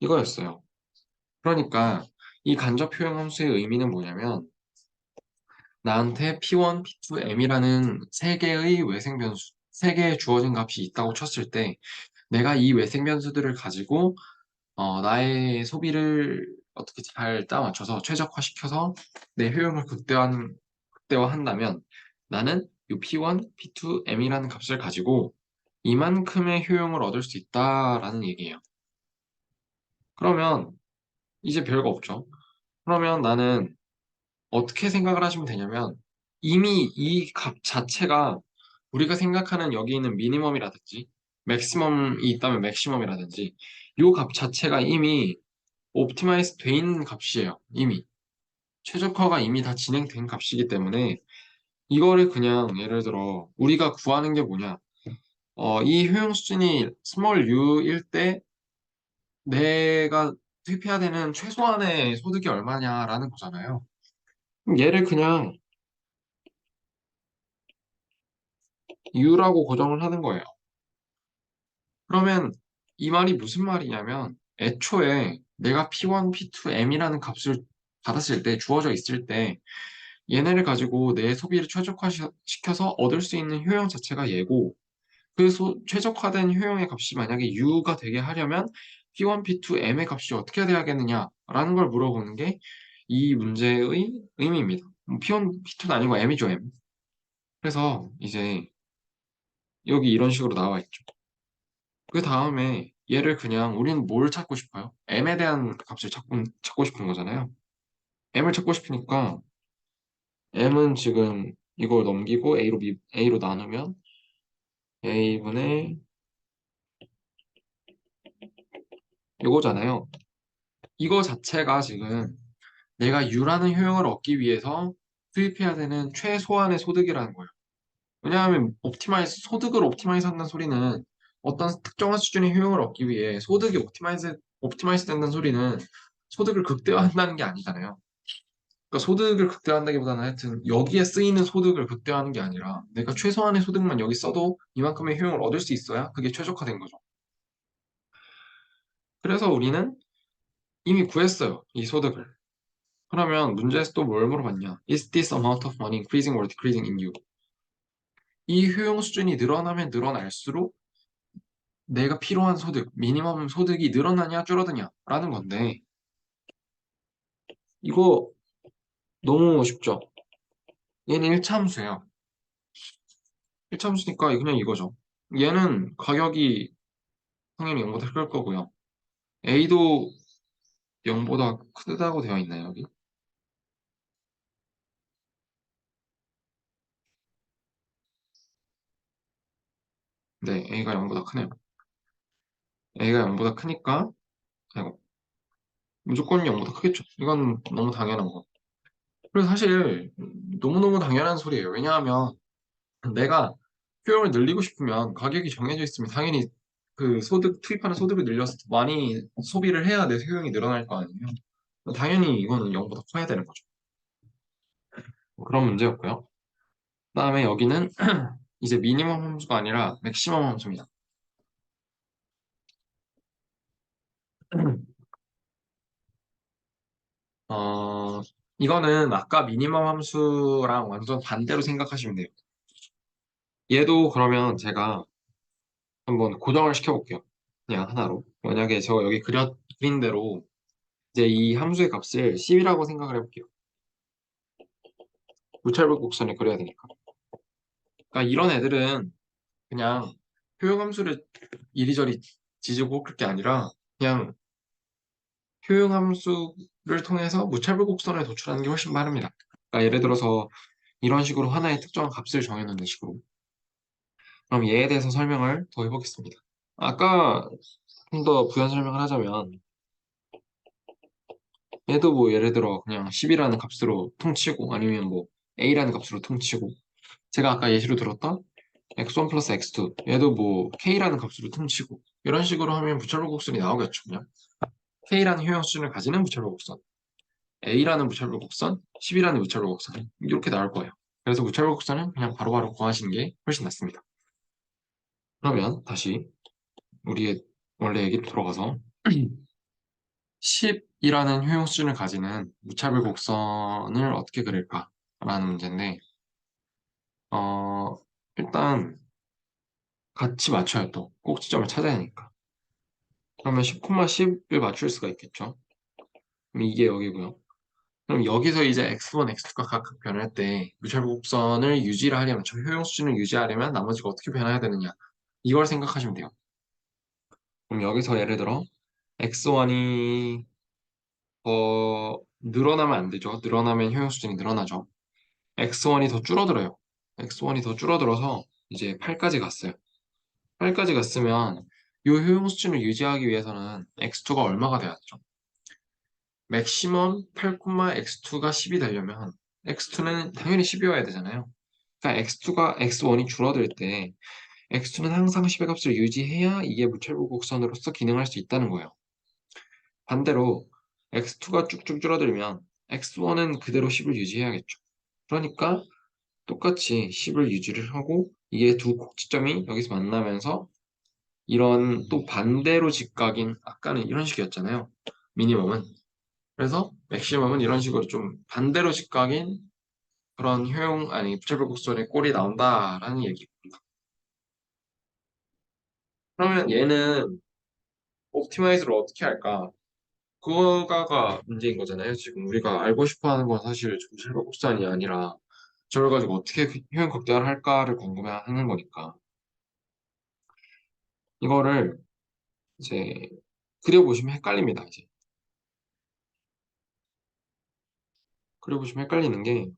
이거였어요. 그러니까 이 간접 효용 함수의 의미는 뭐냐면 나한테 P1, P2, M이라는 세 개의 외생 변수, 세 개의 주어진 값이 있다고 쳤을 때 내가 이 외생 변수들을 가지고 나의 소비를 어떻게 잘 따 맞춰서 최적화시켜서 내 효용을 극대화한다면 나는 이 P1, P2, M이라는 값을 가지고 이만큼의 효용을 얻을 수 있다라는 얘기예요. 그러면 이제 별거 없죠. 그러면 나는 어떻게 생각을 하시면 되냐면 이미 이 값 자체가 우리가 생각하는 여기 있는 미니멈이라든지 맥시멈이 있다면 맥시멈이라든지 이 값 자체가 이미 옵티마이즈 돼 있는 값이에요. 이미. 최적화가 이미 다 진행된 값이기 때문에 이거를 그냥 예를 들어 우리가 구하는 게 뭐냐? 이 효용 수준이 스몰 u일 때 내가 투입해야 되는 최소한의 소득이 얼마냐라는 거잖아요. 그럼 얘를 그냥 u라고 고정을 하는 거예요. 그러면 이 말이 무슨 말이냐면 애초에 내가 P1, P2, M이라는 값을 받았을 때 주어져 있을 때 얘네를 가지고 내 소비를 최적화시켜서 얻을 수 있는 효용 자체가 얘고 그 최적화된 효용의 값이 만약에 U가 되게 하려면 P1, P2, M의 값이 어떻게 돼야겠느냐라는 걸 물어보는 게 이 문제의 의미입니다. P1, P2는 아니고 M이죠, M. 그래서 이제 여기 이런 식으로 나와 있죠. 그 다음에 얘를 그냥 우리는 뭘 찾고 싶어요? M에 대한 값을 찾고 싶은 거잖아요. M을 찾고 싶으니까 M은 지금 이걸 넘기고 A로 나누면 A분의 이거잖아요. 이거 자체가 지금 내가 U라는 효용을 얻기 위해서 투입해야 되는 최소한의 소득이라는 거예요. 왜냐하면 소득을 옵티마이즈 한다는 소리는 어떤 특정한 수준의 효용을 얻기 위해 소득이 옵티마이즈 된다는 소리는 소득을 극대화한다는 게 아니잖아요. 그러니까 소득을 극대화한다기보다는 하여튼 여기에 쓰이는 소득을 극대화하는 게 아니라 내가 최소한의 소득만 여기 써도 이만큼의 효용을 얻을 수 있어야 그게 최적화된 거죠. 그래서 우리는 이미 구했어요. 이 소득을. 그러면 문제에서 또 뭘 물어봤냐? Is this amount of money increasing or decreasing in you? 이 효용 수준이 늘어나면 늘어날수록 내가 필요한 소득, 미니멈 소득이 늘어나냐 줄어드냐 라는 건데 이거 너무 쉽죠? 얘는 1차 함수예요. 1차 함수니까 그냥 이거죠. 얘는 가격이 당연히 0보다 클 거고요. A도 0보다 크다고 되어 있나요, 여기? 네, A가 0보다 크네요. A가 0보다 크니까 아이고, 무조건 0보다 크겠죠. 이건 너무 당연한 거. 그래서 사실 너무너무 당연한 소리예요. 왜냐하면 내가 효용을 늘리고 싶으면 가격이 정해져 있으면 당연히 그 투입하는 소득을 늘려서 많이 소비를 해야 내 효용이 늘어날 거 아니에요. 당연히 이거는 0보다 커야 되는 거죠. 그런 문제였고요. 그다음에 여기는 이제 미니멈 함수가 아니라 맥시멈 함수입니다. 어, 이거는 아까 미니멈 함수랑 완전 반대로 생각하시면 돼요. 얘도 그러면 제가 한번 고정을 시켜볼게요. 그냥 하나로. 만약에 저 여기 그린 대로 이제 이 함수의 값을 10이라고 생각을 해볼게요. 무차별 곡선을 그려야 되니까. 그러니까 이런 애들은 그냥 효용함수를 이리저리 지지고 그럴 게 아니라 그냥 효용함수를 통해서 무차별 곡선을 도출하는 게 훨씬 빠릅니다. 그러니까 예를 들어서 이런 식으로 하나의 특정한 값을 정해놓는 식으로. 그럼 얘에 대해서 설명을 더 해보겠습니다. 아까 좀 더 부연 설명을 하자면 얘도 뭐 예를 들어 그냥 10이라는 값으로 퉁치고 아니면 뭐 a라는 값으로 퉁치고 제가 아까 예시로 들었던 x1 플러스 x2 얘도 뭐 k라는 값으로 퉁치고 이런 식으로 하면 무차별 곡선이 나오겠죠 그냥 k라는 효용 수준을 가지는 무차별 곡선 a라는 무차별 곡선 10이라는 무차별 곡선 이렇게 나올 거예요. 그래서 무차별 곡선은 그냥 바로바로 구하시는 게 훨씬 낫습니다. 그러면 다시 우리의 원래 얘기로 돌아가서 10이라는 효용 수준을 가지는 무차별 곡선을 어떻게 그릴까라는 문제인데 어, 일단 같이 맞춰야 또 꼭지점을 찾아야 하니까 그러면 10,10을 맞출 수가 있겠죠. 그럼 이게 여기고요. 그럼 여기서 이제 x1, x2가 각각 변할 때 무차별 곡선을 유지를 하려면 저 효용 수준을 유지하려면 나머지가 어떻게 변해야 되느냐 이걸 생각하시면 돼요. 그럼 여기서 예를 들어 x1이 늘어나면 안 되죠. 늘어나면 효용 수준이 늘어나죠. x1이 더 줄어들어요. x1이 더 줄어들어서 이제 8까지 갔어요. 8까지 갔으면 이 효용 수준을 유지하기 위해서는 x2가 얼마가 돼야죠? 맥시멈 8, x2가 10이 되려면 x2는 당연히 10이어야 되잖아요. 그러니까 x2가 x1이 줄어들 때 x2는 항상 10의 값을 유지해야 이게 무차별 곡선으로서 기능할 수 있다는 거예요. 반대로 x2가 쭉쭉 줄어들면 x1은 그대로 10을 유지해야겠죠. 그러니까 똑같이 10을 유지를 하고 이게 두 꼭지점이 여기서 만나면서 이런 또 반대로 직각인 아까는 이런 식이었잖아요. 미니멈은. 그래서 맥시멈은 이런 식으로 좀 반대로 직각인 그런 아니 부채별 곡선의 꼴이 나온다라는 얘기입니다. 그러면 얘는 옵티마이즈를 어떻게 할까? 그거가 문제인 거잖아요. 지금 우리가 알고 싶어 하는 건 사실 부채별 곡선이 아니라 저걸 가지고 어떻게 효용 극대화를 할까를 궁금해 하는 거니까. 이거를 이제 그려보시면 헷갈립니다. 이제 그려보시면 헷갈리는 게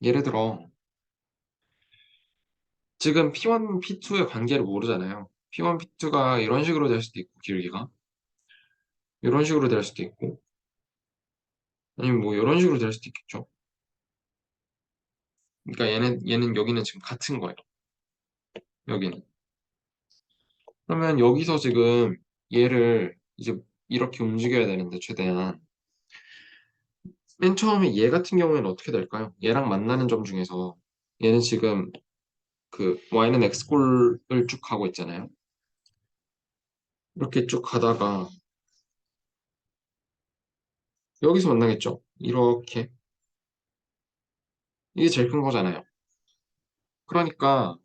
예를 들어 지금 P1, P2의 관계를 모르잖아요. P1, P2가 이런 식으로 될 수도 있고 길기가 이런 식으로 될 수도 있고 아니면 뭐 이런 식으로 될 수도 있겠죠. 그러니까 얘는 여기는 지금 같은 거예요. 여기는. 그러면 여기서 지금 얘를 이제 이렇게 움직여야 되는데 최대한 맨 처음에 얘 같은 경우에는 어떻게 될까요? 얘랑 만나는 점 중에서 얘는 지금 그 y는 x골을 쭉 가고 있잖아요. 이렇게 쭉 가다가 여기서 만나겠죠? 이렇게. 이게 제일 큰 거잖아요. 그러니까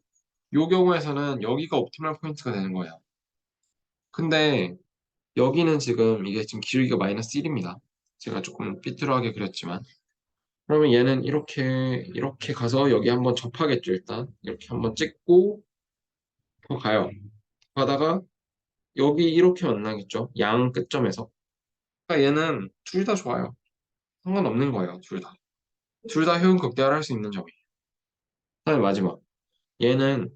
이 경우에서는 여기가 옵티멀 포인트가 되는 거예요. 근데 여기는 지금 이게 지금 길이가 마이너스 1입니다. 제가 조금 삐뚤어하게 그렸지만. 그러면 얘는 이렇게 가서 여기 한번 접하겠죠, 일단. 이렇게 한번 찍고 더 가요. 가다가 여기 이렇게 만나겠죠. 양 끝점에서. 그러니까 얘는 둘 다 좋아요. 상관없는 거예요, 둘 다. 둘 다 효용 극대화를 할 수 있는 점이에요. 그다음에 마지막. 얘는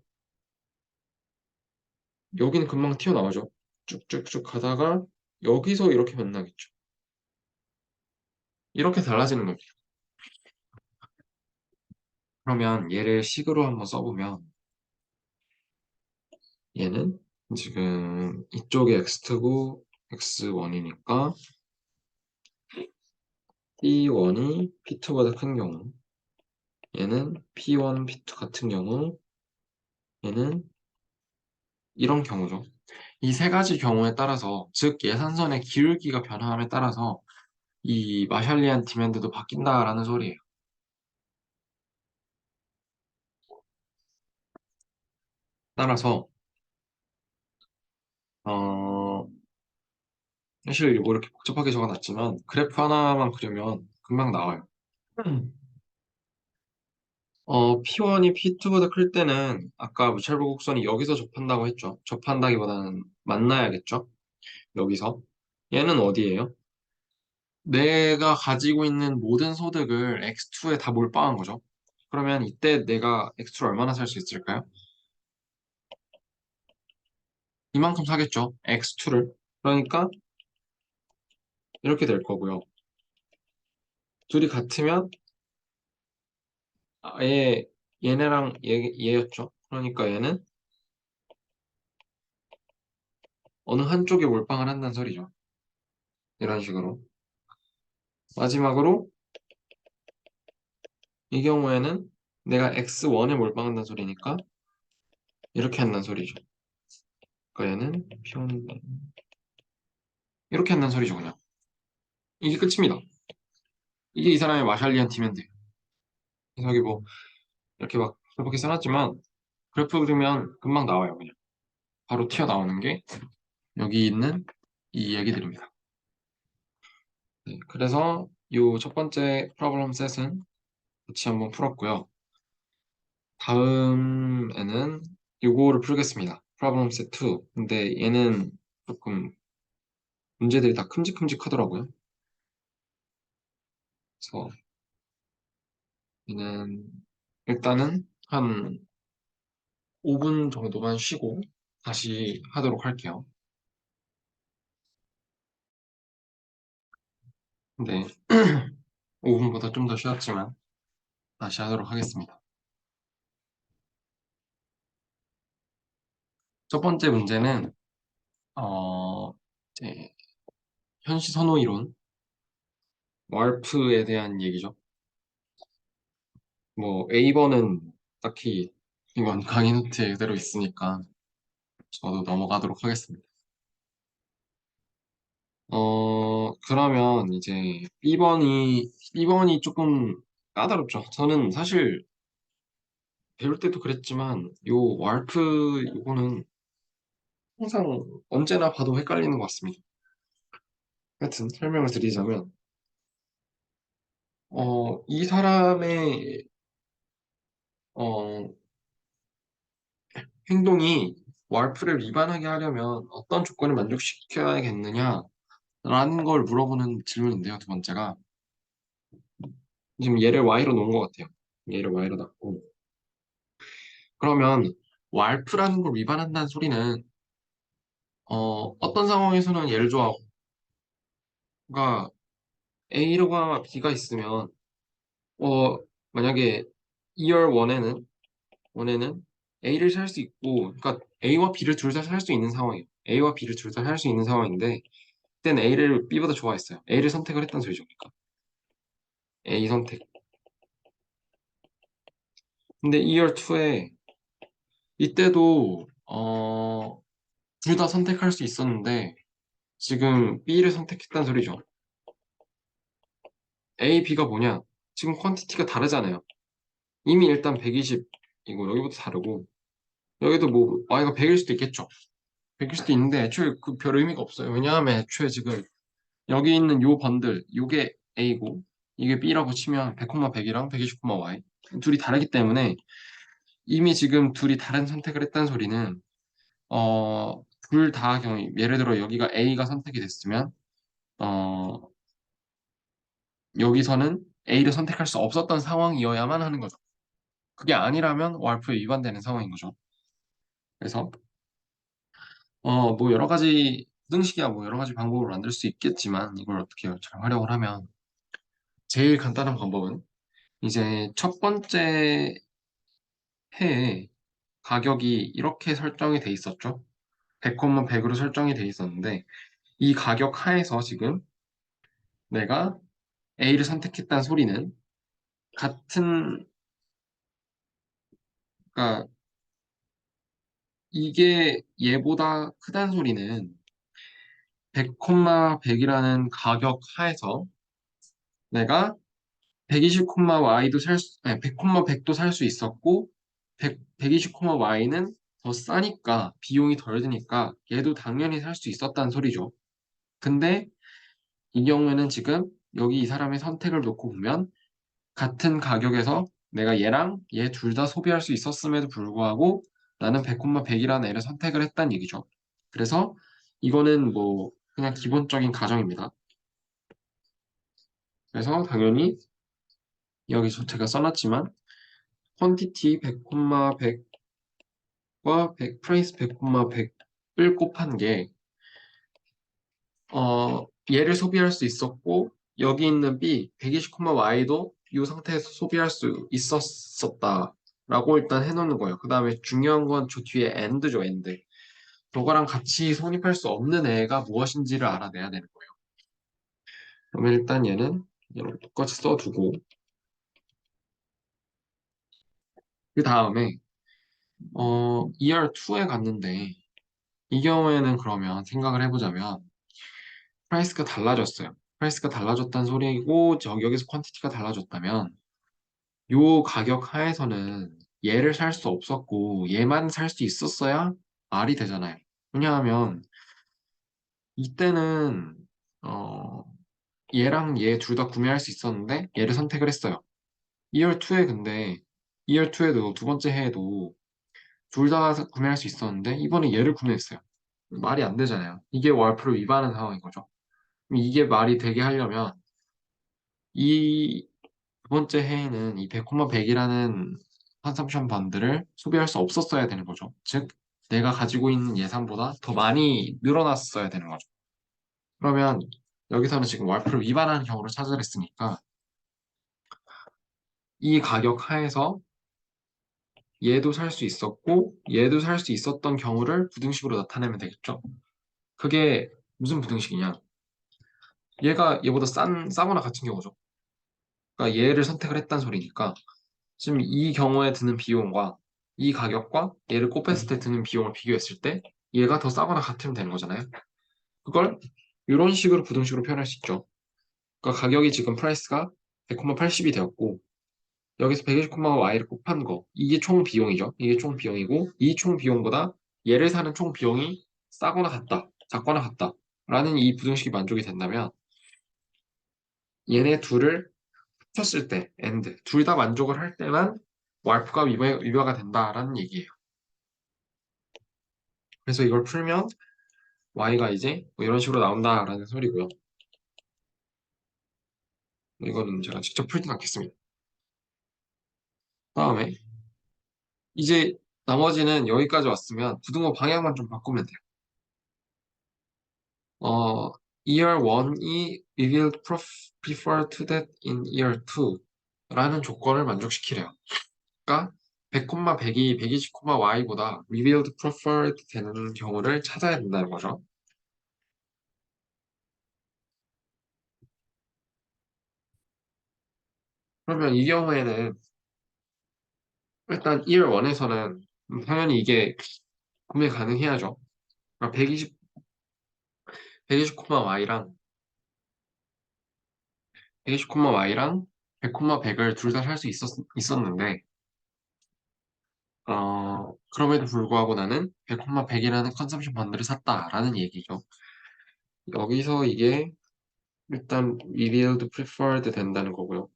여기는 금방 튀어나오죠. 쭉쭉쭉 가다가 여기서 이렇게 만나겠죠. 이렇게 달라지는 겁니다. 그러면 얘를 식으로 한번 써보면 얘는 지금 이쪽에 x트고 x1이니까 p1이 p2보다 큰 경우 얘는 p1, p2 같은 경우 얘는 이런 경우죠. 이 세 가지 경우에 따라서 즉 예산선의 기울기가 변화함에 따라서 이 마샬리안 디맨드도 바뀐다라는 소리예요. 따라서 어, 사실 이거 이렇게 복잡하게 적어놨지만 그래프 하나만 그리면 금방 나와요. 음. P1이 P2보다 클 때는 아까 무찰보 곡선이 여기서 접한다고 했죠. 접한다기보다는 만나야겠죠. 여기서. 얘는 어디예요? 내가 가지고 있는 모든 소득을 X2에 다 몰빵한 거죠. 그러면 이때 내가 X2를 얼마나 살 수 있을까요? 이만큼 사겠죠. X2를. 그러니까 이렇게 될 거고요. 둘이 같으면 아예 얘네랑 얘였죠. 그러니까 얘는 어느 한쪽에 몰빵을 한다는 소리죠. 이런 식으로. 마지막으로 이 경우에는 내가 X1에 몰빵한다는 소리니까 이렇게 한다는 소리죠. 그러니까 얘는 P1 이렇게 한다는 소리죠, 그냥. 이게 끝입니다. 이게 이 사람의 마샬리안 디맨드예요. 그래서 여기 뭐 이렇게 막 그렇게 써놨지만 그래프 그리면 금방 나와요, 그냥. 바로 튀어나오는 게 여기 있는 이 얘기들입니다. 네, 그래서 이 첫 번째 프로블럼 셋은 같이 한번 풀었고요. 다음에는 요거를 풀겠습니다. 프로블럼 셋 2. 근데 얘는 조금 문제들이 다 큼직큼직하더라고요. 그래서 얘는 일단은 한 5분 정도만 쉬고 다시 하도록 할게요. 네, 5분보다 좀 더 쉬었지만 다시 하도록 하겠습니다. 첫 번째 문제는 이제 현시 선호 이론, 와르프에 대한 얘기죠. 뭐 A번은 딱히 이건 강의 노트에 그대로 있으니까 저도 넘어가도록 하겠습니다. 그러면 이제 B번이 조금 까다롭죠. 저는 사실 배울 때도 그랬지만 요 와르프 이거는 항상 언제나 봐도 헷갈리는 것 같습니다. 하여튼 설명을 드리자면 이 사람의 어, 행동이 와르프를 위반하게 하려면 어떤 조건을 만족시켜야겠느냐라는 걸 물어보는 질문인데요. 두 번째가 지금 얘를 Y로 놓은 것 같아요. 얘를 Y로 놨고 그러면 왈프라는 걸 위반한다는 소리는 어떤 상황에서는 예를 들어 가 A가 B가 있으면 어, 만약에 2열 1에는 A를 살 수 있고, 그러니까 A와 B를 둘 다 살 수 있는 상황이에요. A와 B를 둘 다 살 수 있는 상황인데, 그때는 A를 B보다 좋아했어요. A를 선택을 했다는 소리죠. 그러니까 A 선택. 근데 2열 2에 이때도 둘 다 선택할 수 있었는데 지금 B를 선택했다는 소리죠. A, B가 뭐냐? 지금 퀀티티가 다르잖아요. 이미 일단 120이고 여기부터 다르고 여기도 뭐 Y가 100일 수도 있겠죠. 100일 수도 있는데 애초에 그 별 의미가 없어요. 왜냐하면 애초에 지금 여기 있는 요 번들 요게 A고 이게 B라고 치면 100,100이랑 120,Y 둘이 다르기 때문에 이미 지금 둘이 다른 선택을 했다는 소리는 어, 둘 다 경우 예를 들어 여기가 A가 선택이 됐으면 어, 여기서는 A를 선택할 수 없었던 상황이어야만 하는 거죠. 그게 아니라면 왈프에 위반되는 상황인 거죠. 그래서 뭐 여러 가지 부등식이야 뭐 여러 가지 방법을 만들 수 있겠지만 이걸 어떻게 잘 활용을 하면 제일 간단한 방법은 이제 첫 번째 해에 가격이 이렇게 설정이 돼 있었죠. 100,100으로 설정이 돼 있었는데 이 가격 하에서 지금 내가 A를 선택했다는 소리는 같은 그러니까 이게 얘보다 크다는 소리는 100,100이라는 가격 하에서 내가 120,y도 아니 100,100도 살 수 있었고 120,y는 더 싸니까 비용이 덜 드니까 얘도 당연히 살 수 있었다는 소리죠. 근데 이 경우에는 지금 여기 이 사람의 선택을 놓고 보면 같은 가격에서 내가 얘랑 얘 둘 다 소비할 수 있었음에도 불구하고 나는 100,100이라는 애를 선택을 했다는 얘기죠. 그래서 이거는 뭐 그냥 기본적인 가정입니다. 그래서 당연히 여기서 제가 써놨지만 퀀티티 100,100과 100, 프라이스 100,100을 곱한 게 얘를 소비할 수 있었고 여기 있는 B 120,y도 이 상태에서 소비할 수 있었었다라고 일단 해놓는 거예요. 그 다음에 중요한 건 저 뒤에 and죠, and. 저거랑 같이 성립할 수 없는 애가 무엇인지를 알아내야 되는 거예요. 그러면 일단 얘는 이렇게 똑같이 써두고 그 다음에 ER2에 갔는데 이 경우에는 그러면 생각을 해보자면 프라이스가 달라졌어요. 프라이스가 달라졌다는 소리고 여기서 퀀티티가 달라졌다면 요 가격 하에서는 얘를 살 수 없었고 얘만 살 수 있었어야 말이 되잖아요. 왜냐하면 이때는 어, 얘랑 얘 둘 다 구매할 수 있었는데 얘를 선택을 했어요. 2월 2에 근데 2월 2에도 두 번째 해에도 둘 다 구매할 수 있었는데 이번에 얘를 구매했어요. 말이 안 되잖아요. 이게 월프를 위반하는 상황인 거죠. 이게 말이 되게 하려면 이 두 번째 해에는 이 100,100이라는 컨섬션 번들을 소비할 수 없었어야 되는 거죠. 즉, 내가 가지고 있는 예산보다 더 많이 늘어났어야 되는 거죠. 그러면 여기서는 지금 월프를 위반하는 경우를 찾아냈으니까 이 가격 하에서 얘도 살 수 있었고 얘도 살 수 있었던 경우를 부등식으로 나타내면 되겠죠. 그게 무슨 부등식이냐? 얘가 얘보다 싸거나 같은 경우죠. 그러니까 얘를 선택을 했단 소리니까 지금 이 경우에 드는 비용과 이 가격과 얘를 곱했을 때 드는 비용을 비교했을 때 얘가 더 싸거나 같으면 되는 거잖아요. 그걸 이런 식으로 부등식으로 표현할 수 있죠. 그러니까 가격이 지금 프라이스가 100,80이 되었고 여기서 120,y를 곱한 거 이게 총 비용이죠. 이게 총 비용이고 이 총 비용보다 얘를 사는 총 비용이 싸거나 같다, 작거나 같다 라는 이 부등식이 만족이 된다면 얘네 둘을 합쳤을 때 and 둘 다 만족을 할 때만 warp가 위배가 된다라는 얘기예요. 그래서 이걸 풀면 y가 이제 뭐 이런 식으로 나온다라는 소리고요. 이거는 제가 직접 풀진 않겠습니다. 다음에 이제 나머지는 여기까지 왔으면 부등호 방향만 좀 바꾸면 돼요. 어, year 1이 revealed prefer to that in year 2 라는 조건을 만족시키래요. 가 100, 100이 120, y보다 revealed preferred 되는 경우를 찾아야 된다는 거죠. 그러면 이 경우에는 일단 1 1에서는 당연히 이게 구매 가능해야죠. 그러니까 120, y랑 100, 100을 둘 다 살 수 있었는데, 그럼에도 불구하고 나는 100, 100이라는 컨섬션 번들을 샀다라는 얘기죠. 여기서 이게 일단 revealed preferred 된다는 거고요.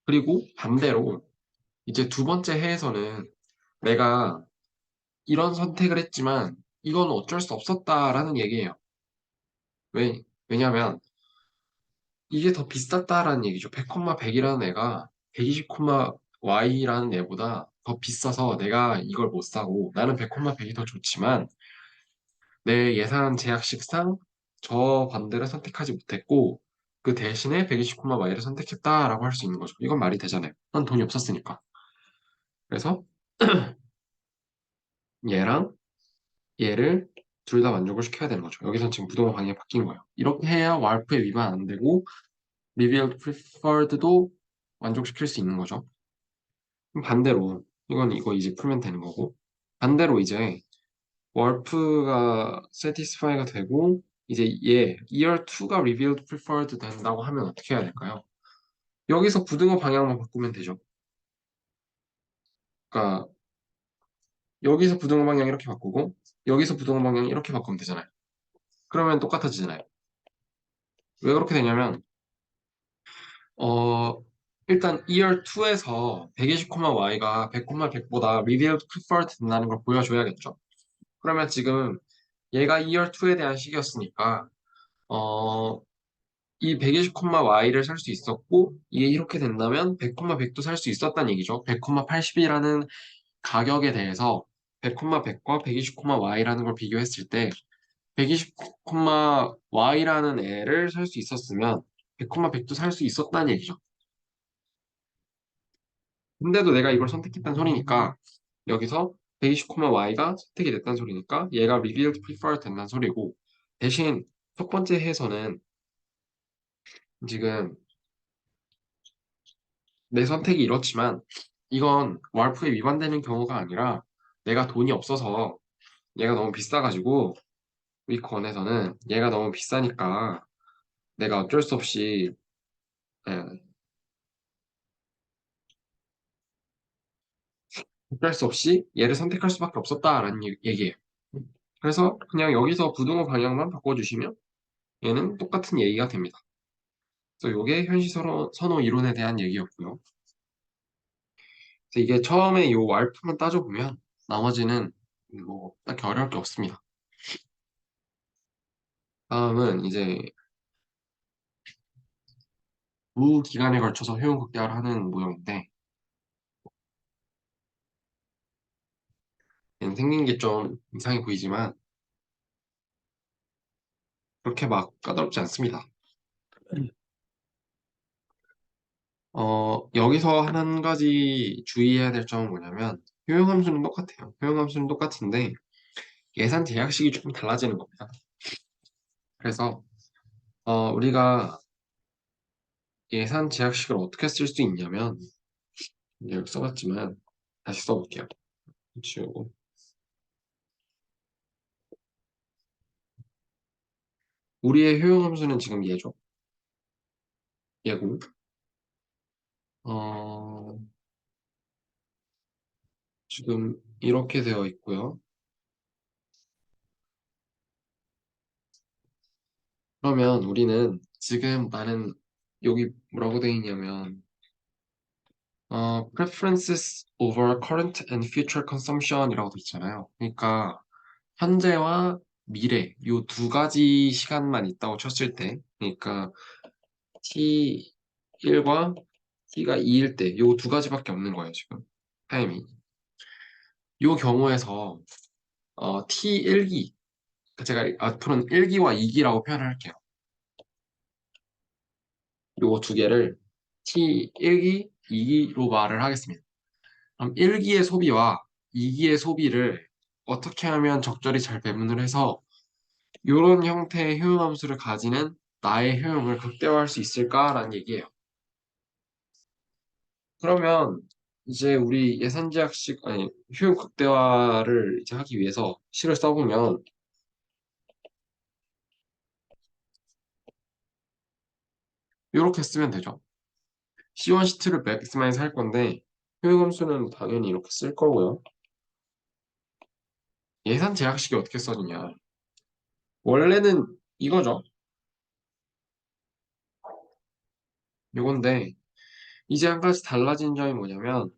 그리고 반대로 이제 두 번째 해에서는 내가 이런 선택을 했지만 이건 어쩔 수 없었다라는 얘기예요. 왜냐면 이게 더 비쌌다라는 얘기죠. 100, 100이라는 애가 120, y라는 애보다 더 비싸서 내가 이걸 못 사고 나는 100, 100이 더 좋지만 내 예산 제약식상 저 반대를 선택하지 못했고 그 대신에 120, y를 선택했다라고 할 수 있는 거죠. 이건 말이 되잖아요. 난 돈이 없었으니까. 그래서 얘랑 얘를 둘 다 만족을 시켜야 되는 거죠. 여기선 지금 부동산 방향이 바뀐 거예요. 이렇게 해야 와르프에 위반 안 되고 리비얼 프리퍼드도 만족시킬 수 있는 거죠. 그럼 반대로 이건 이거 이제 풀면 되는 거고 반대로 이제 월프가 satisfy가 되고 이제 얘 year 2가 revealed preferred 된다고 하면 어떻게 해야 될까요? 여기서 부등호 방향만 바꾸면 되죠. 그러니까 여기서 부등호 방향 이렇게 바꾸고 여기서 부등호 방향 이렇게 바꾸면 되잖아요. 그러면 똑같아지잖아요. 왜 그렇게 되냐면 어 일단 year 2에서 120, y가 100, 100보다 revealed preferred 된다는 걸 보여줘야겠죠. 그러면 지금 얘가 year 2에 대한 식이었으니까 어, 이 120, y를 살 수 있었고 이게 이렇게 된다면 100, 100도 살 수 있었다는 얘기죠. 100, 80이라는 가격에 대해서 100, 100과 120, y라는 걸 비교했을 때 120, y라는 애를 살 수 있었으면 100, 100도 살 수 있었다는 얘기죠. 근데도 내가 이걸 선택했다는 소리니까 여기서 120, y가 선택이 됐다는 소리니까 얘가 revealed preferred 된다는 소리고 대신 첫 번째 해에서는 지금 내 선택이 이렇지만 이건 왈프에 위반되는 경우가 아니라 내가 돈이 없어서 얘가 너무 비싸가지고 위권에서는 얘가 너무 비싸니까 내가 예, 어쩔 수 없이 얘를 선택할 수밖에 없었다라는 얘기예요. 그래서 그냥 여기서 부등호 방향만 바꿔주시면 얘는 똑같은 얘기가 됩니다. 그래서 이게 선호 이론에 대한 얘기였고요. 그래서 이게 처음에 이 왈프만 따져보면 나머지는 뭐 딱히 어려울 게 없습니다. 다음은 이제 두 기간에 걸쳐서 효용 극대화를 하는 모형인데 얘는 생긴 게 좀 이상해 보이지만 그렇게 막 까다롭지 않습니다. 여기서 한 가지 주의해야 될 점은 뭐냐면 효용함수는 똑같아요. 효용함수는 똑같은데 예산 제약식이 조금 달라지는 겁니다. 그래서 우리가 예산 제약식을 어떻게 쓸 수 있냐면 여기 써봤지만 다시 써볼게요. 지우고 우리의 효용함수는 지금 얘죠. 얘고 어, 지금 이렇게 되어 있고요. 그러면 우리는 지금 나는 여기 뭐라고 되어 있냐면 preferences over current and future consumption 이라고 되어 있잖아요. 그러니까 현재와 미래 요 두 가지 시간만 있다고 쳤을 때 그러니까 T1과 T가 2일 때 요 두 가지밖에 없는 거예요, 지금. 타임이. 요 경우에서 T1기 제가 앞으로는 1기와 2기라고 표현을 할게요. 요 두 개를 T 1기, 2기로 말을 하겠습니다. 그럼 1기의 소비와 2기의 소비를 어떻게 하면 적절히 잘 배분을 해서 이런 형태의 효용함수를 가지는 나의 효용을 극대화할 수 있을까라는 얘기예요. 그러면 이제 우리 예산제약식, 아니, 효용 극대화를 이제 하기 위해서 식을 써보면 이렇게 쓰면 되죠. C1, C2를 맥스마이즈 할 건데 효용함수는 당연히 이렇게 쓸 거고요. 예산 제약식이 어떻게 써지냐. 원래는 이거죠. 이건데 이제 한 가지 달라진 점이 뭐냐면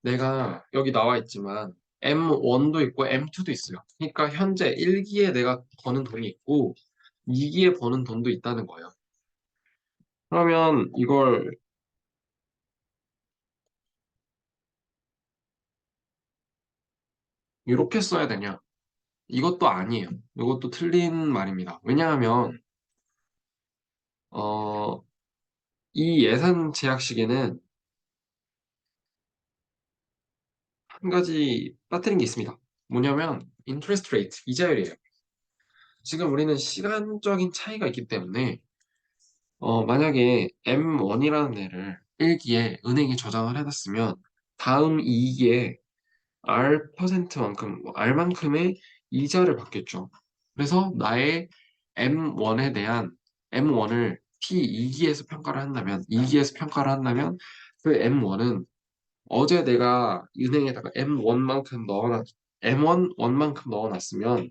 내가 여기 나와 있지만 M1도 있고 M2도 있어요. 그러니까 현재 1기에 내가 버는 돈이 있고 2기에 버는 돈도 있다는 거예요. 그러면 이걸 이렇게 써야 되냐? 이것도 아니에요. 이것도 틀린 말입니다. 왜냐하면 어, 이 예산 제약식에는 한 가지 빠뜨린 게 있습니다. 뭐냐면 interest rate, 이자율이에요. 지금 우리는 시간적인 차이가 있기 때문에 만약에 M1이라는 애를 1기에 은행에 저장을 해놨으면 다음 2기에 R%만큼, R만큼의 이자를 받겠죠. 그래서 나의 M1에 대한 M1을 T2기에서 평가를 한다면, 2기에서 평가를 한다면 그 M1은 어제 내가 은행에다가 M1만큼 M1만큼 넣어놨으면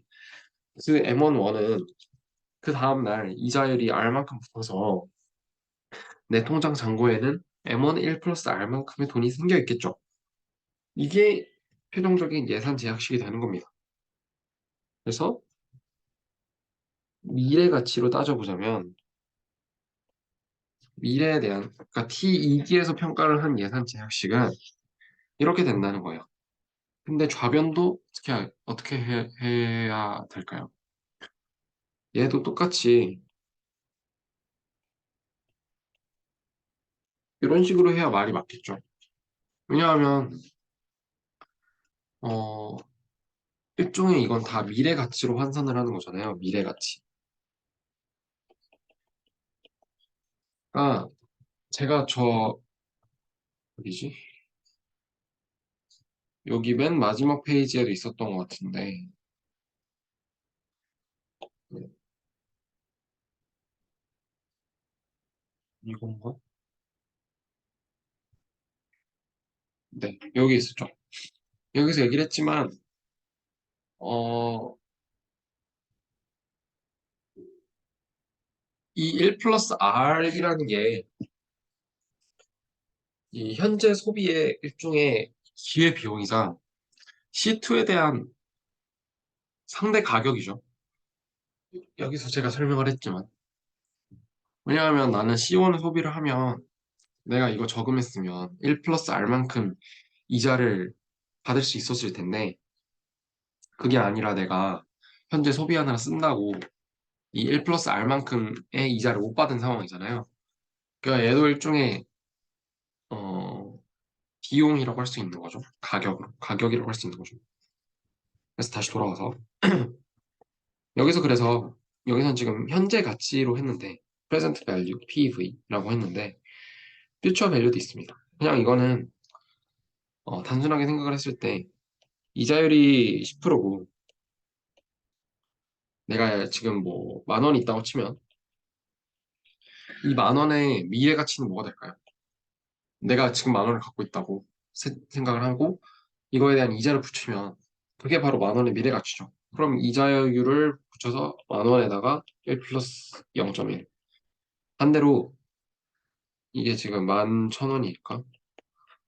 그 M1은 그 다음날 이자율이 R만큼 붙어서 내 통장 잔고에는 M1 1 플러스 R만큼의 돈이 생겨 있겠죠. 이게 최종적인 예산 제약식이 되는 겁니다. 그래서 미래 가치로 따져보자면 미래에 대한 그러니까 T2기에서 평가를 한 예산 제약식은 이렇게 된다는 거예요. 근데 좌변도 어떻게 해야 될까요? 얘도 똑같이 이런 식으로 해야 말이 맞겠죠. 왜냐하면 어, 일종의 이건 다 미래 가치로 환산을 하는 거잖아요. 미래 가치. 아, 제가 어디지? 여기 맨 마지막 페이지에도 있었던 것 같은데, 네, 이건가? 네, 여기 있었죠. 여기서 얘기를 했지만, 어, 이 1 플러스 R이라는 게, 이 현재 소비의 일종의 기회비용이자 C2에 대한 상대 가격이죠. 여기서 제가 설명을 했지만. 왜냐하면 나는 C1을 소비를 하면, 내가 이거 저금했으면 1 플러스 R만큼 이자를 받을 수 있었을 텐데, 그게 아니라 내가 현재 소비하느라 쓴다고 이 1 플러스 R만큼의 이자를 못 받은 상황이잖아요. 그러니까 얘도 일종의 어, 비용이라고 할 수 있는 거죠. 가격이라고 할 수 있는 거죠. 그래서 다시 돌아와서 그래서 여기선 지금 현재 가치로 했는데 present value, PV라고 했는데 future value도 있습니다. 그냥 이거는 단순하게 생각을 했을 때 이자율이 10%고 내가 지금 뭐 10,000원 있다고 치면 이 10,000원의 미래 가치는 뭐가 될까요? 내가 지금 10,000원을 갖고 있다고 생각을 하고 이거에 대한 이자를 붙이면 그게 바로 10,000원의 미래 가치죠. 그럼 이자율을 붙여서 10,000원에다가 1 플러스 0.1. 반대로 이게 지금 11,000원이니까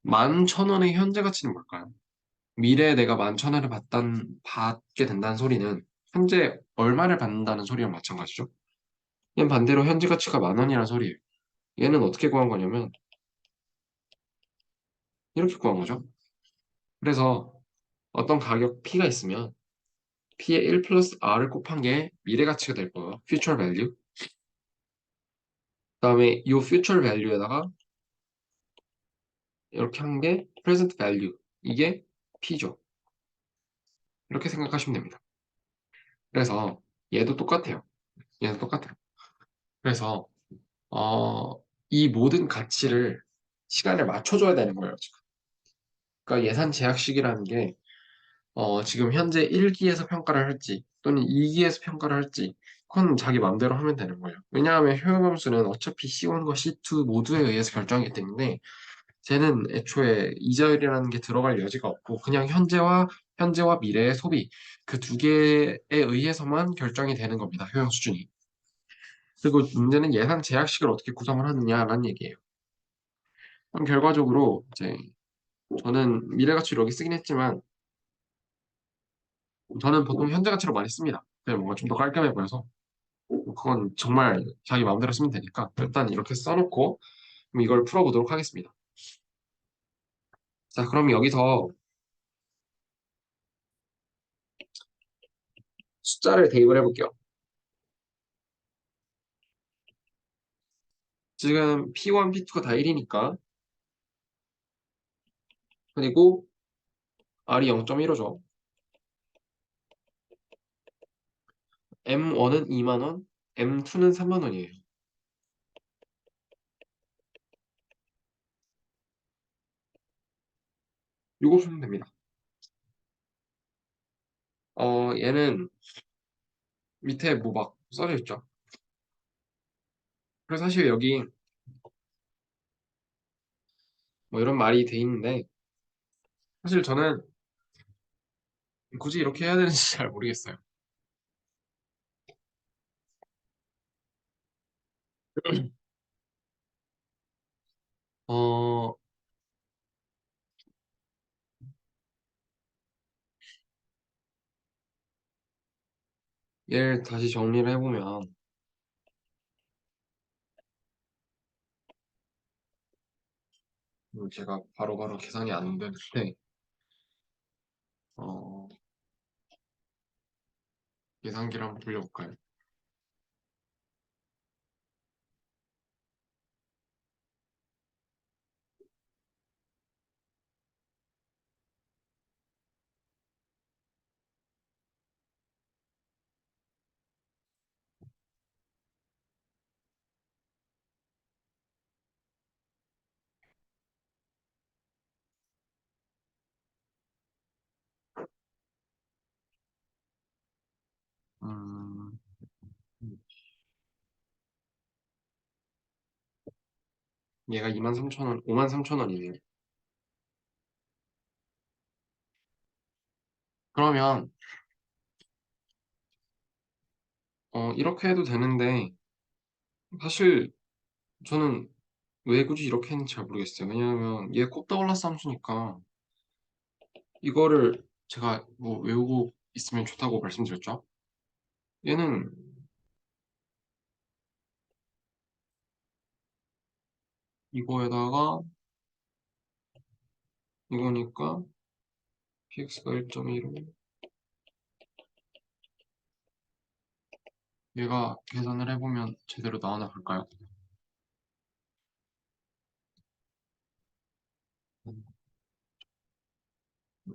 11,000원의 현재 가치는 뭘까요? 미래에 내가 11,000원을 받게 된다는 소리는 현재 얼마를 받는다는 소리랑 마찬가지죠. 얘는 반대로 현재 가치가 10,000원이라는 소리예요. 얘는 어떻게 구한 거냐면 이렇게 구한 거죠. 그래서 어떤 가격 P가 있으면 P의 1 플러스 R을 곱한 게 미래 가치가 될 거예요. future value. 그다음에 이 future value에다가 이렇게 한 게 present value. 이게 P죠. 이렇게 생각하시면 됩니다. 그래서 얘도 똑같아요. 얘도 똑같아요. 그래서 이 모든 가치를 시간에 맞춰줘야 되는 거예요, 지금. 그러니까 예산 제약식이라는 게 지금 현재 1기에서 평가를 할지 또는 2기에서 평가를 할지 그건 자기 마음대로 하면 되는 거예요. 왜냐하면 효용함수는 어차피 C1과 C2 모두에 의해서 결정하기 때문에 쟤는 애초에 이자율이라는 게 들어갈 여지가 없고 그냥 현재와 미래의 소비 그 두 개에 의해서만 결정이 되는 겁니다. 효용 수준이. 그리고 문제는 예산 제약식을 어떻게 구성을 하느냐라는 얘기예요. 그럼 결과적으로 이제 저는 미래 가치로 여기 쓰긴 했지만 저는 보통 현재 가치로 많이 씁니다. 그냥 뭔가 좀 더 깔끔해 보여서 그건 정말 자기 마음대로 쓰면 되니까 일단 이렇게 써놓고 그럼 이걸 풀어보도록 하겠습니다. 자, 그럼 여기서 숫자를 대입을 해볼게요. 지금 P1, P2가 다 1이니까 그리고 R이 0.15죠. M1은 2만 원, M2는 3만 원이에요. 이거 풀면 됩니다. 얘는 밑에 뭐 막 써져 있죠. 그래서 사실 여기 뭐 이런 말이 돼 있는데 사실 저는 굳이 이렇게 해야 되는지 잘 모르겠어요. 어, 얘를 다시 정리를 해보면 제가 바로바로 계산이 안 되는데 어, 계산기를 한번 돌려볼까요? 음, 얘가 23,000원, 53,000원이네요. 그러면 이렇게 해도 되는데 사실 저는 왜 굳이 이렇게 했는지 잘 모르겠어요. 왜냐하면 얘 곱더글라스 함수니까 이거를 제가 뭐 외우고 있으면 좋다고 말씀드렸죠. 얘는 이거에다가 이거니까 px가 1.15 얘가 계산을 해보면 제대로 나오나 볼까요?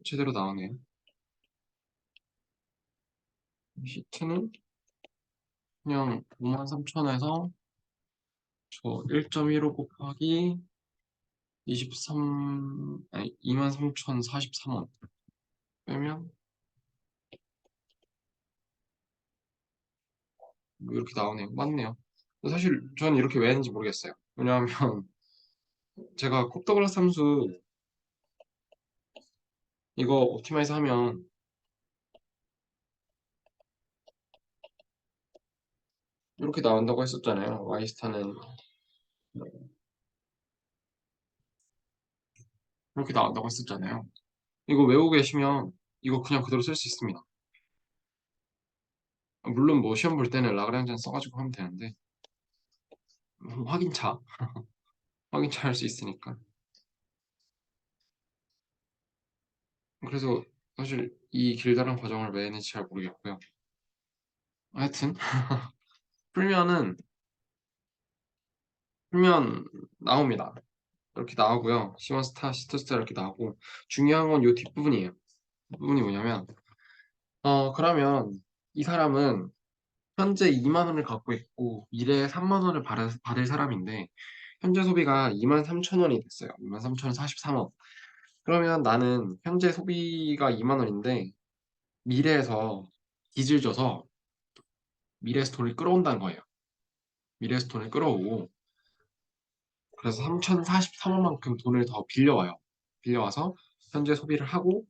제대로 나오네요. 시트는 그냥 53,000에서 저 1.15 곱하기 아니 23,043원 빼면 뭐 이렇게 나오네요. 맞네요. 사실 저는 이렇게 왜 했는지 모르겠어요. 왜냐하면 제가 곱더글라스 함수 이거 옵티마이즈 하면 이렇게 나온다고 했었잖아요. Y스타는 이렇게 나온다고 했었잖아요. 이거 외우고 계시면 이거 그냥 그대로 쓸 수 있습니다. 물론 뭐 시험 볼 때는 라그랑지안 써가지고 하면 되는데 확인차 확인차 할 수 있으니까. 그래서 사실 이 길다란 과정을 왜 했는지 잘 모르겠고요. 하여튼 풀면은 풀면 나옵니다. 이렇게 나오고요. C1 스타, C2 스타 이렇게 나오고 중요한 건 이 뒷부분이에요. 뒷부분이 뭐냐면 그러면 이 사람은 현재 2만 원을 갖고 있고 미래에 3만 원을 받을 사람인데 현재 소비가 2만 3천 원이 됐어요. 2만 3천 원 43원. 그러면 나는 현재 소비가 2만 원인데 미래에서 빚을 져서 미래에서 돈을 끌어온다는 거예요. 미래에서 돈을 끌어오고 그래서 3,043원만큼 돈을 더 빌려와요. 빌려와서 현재 소비를 하고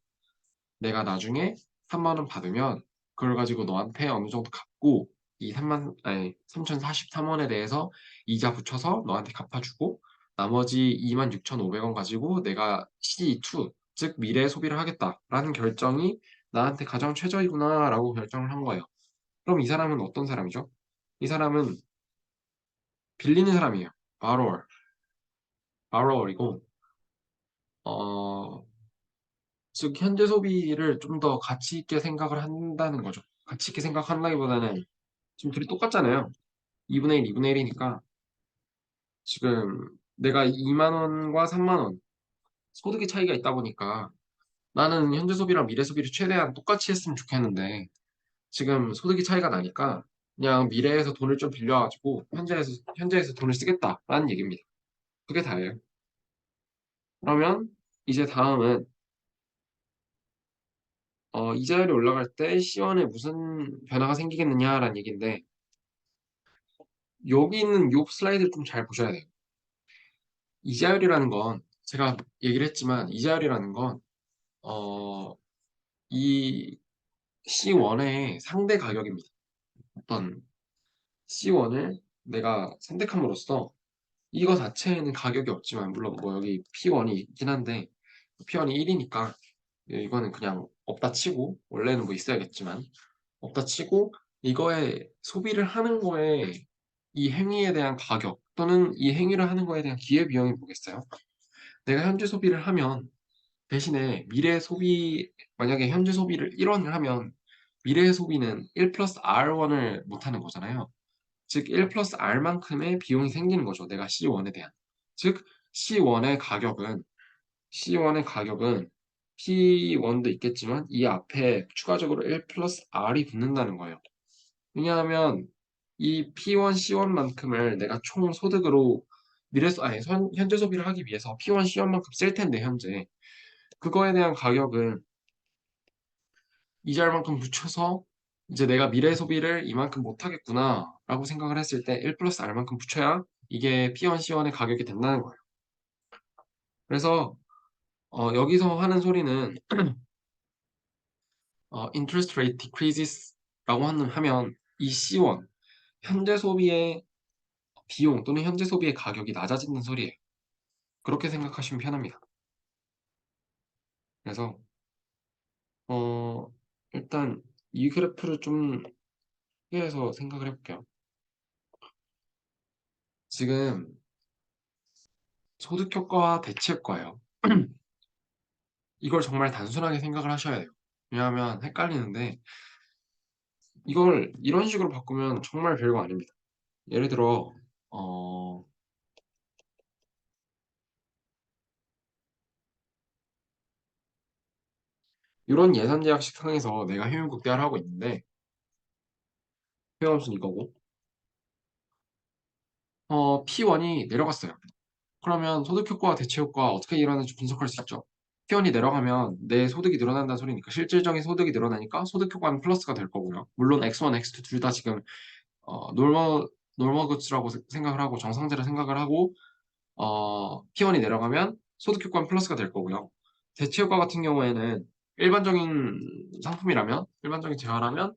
내가 나중에 3만 원 받으면 그걸 가지고 너한테 어느 정도 갚고 이 3,043원에 대해서 이자 붙여서 너한테 갚아주고 나머지 26,500원 가지고 내가 C2, 즉 미래 소비를 하겠다라는 결정이 나한테 가장 최저이구나라고 결정을 한 거예요. 그럼 이 사람은 어떤 사람이죠? 이 사람은 빌리는 사람이에요. borrower, borrower이고 어, 즉 현재 소비를 좀 더 가치 있게 생각을 한다는 거죠. 가치 있게 생각한다기보다는 지금 둘이 똑같잖아요. 2분의 1, 2분의 1이니까 지금 내가 2만 원과 3만 원 소득의 차이가 있다 보니까 나는 현재 소비랑 미래 소비를 최대한 똑같이 했으면 좋겠는데 지금 소득의 차이가 나니까 그냥 미래에서 돈을 좀 빌려가지고 현재에서 돈을 쓰겠다라는 얘기입니다. 그게 다예요. 그러면 이제 다음은 이자율이 올라갈 때 시원에 무슨 변화가 생기겠느냐라는 얘기인데 여기 있는 요 슬라이드를 좀 잘 보셔야 돼요. 이자율이라는 건 제가 얘기를 했지만 이자율이라는 건 이 C1의 상대 가격입니다. 어떤 C1을 내가 선택함으로써 이거 자체에는 가격이 없지만 물론 뭐 여기 P1이 있긴 한데 P1이 1이니까 이거는 그냥 없다 치고 원래는 뭐 있어야겠지만 없다 치고 이거에 소비를 하는 거에 이 행위에 대한 가격 또는 이 행위를 하는 거에 대한 기회비용이 뭐겠어요? 내가 현재 소비를 하면 대신에 미래 소비 만약에 현재 소비를 1원을 하면 미래 소비는 1 플러스 R1을 못 하는 거잖아요. 즉 1 플러스 R만큼의 비용이 생기는 거죠. 내가 C1에 대한. 즉 C1의 가격은 C1의 가격은 P1도 있겠지만 이 앞에 추가적으로 1 플러스 R이 붙는다는 거예요. 왜냐하면 이 P1, C1만큼을 내가 총 소득으로 현재 소비를 하기 위해서 P1, C1만큼 쓸 텐데 현재 그거에 대한 가격은 이자율만큼 붙여서 이제 내가 미래 소비를 이만큼 못 하겠구나 라고 생각을 했을 때 1 플러스 R만큼 붙여야 이게 P1, C1의 가격이 된다는 거예요. 그래서 여기서 하는 소리는 interest rate decreases 라고 하면 이 C1 현재 소비의 비용 또는 현재 소비의 가격이 낮아지는 소리예요. 그렇게 생각하시면 편합니다. 그래서 어, 일단 이 그래프를 좀 해서 생각을 해볼게요. 지금 소득 효과와 대치 효과예요. 이걸 정말 단순하게 생각을 하셔야 돼요. 왜냐하면 헷갈리는데 이걸 이런 식으로 바꾸면 정말 별거 아닙니다. 예를 들어 어, 이런 예산 제약식 상에서 내가 효용 극대화를 하고 있는데 효용함수는 이거고 P1이 내려갔어요. 그러면 소득 효과와 대체 효과가 어떻게 일어나는지 분석할 수 있죠. P1이 내려가면 내 소득이 늘어난다는 소리니까 실질적인 소득이 늘어나니까 소득 효과는 플러스가 될 거고요. 물론 X1, X2 둘 다 지금 노멀 구츠라고 생각을 하고 정상제를 생각을 하고 P1이 내려가면 소득 효과는 플러스가 될 거고요. 대체 효과 같은 경우에는 일반적인 재화라면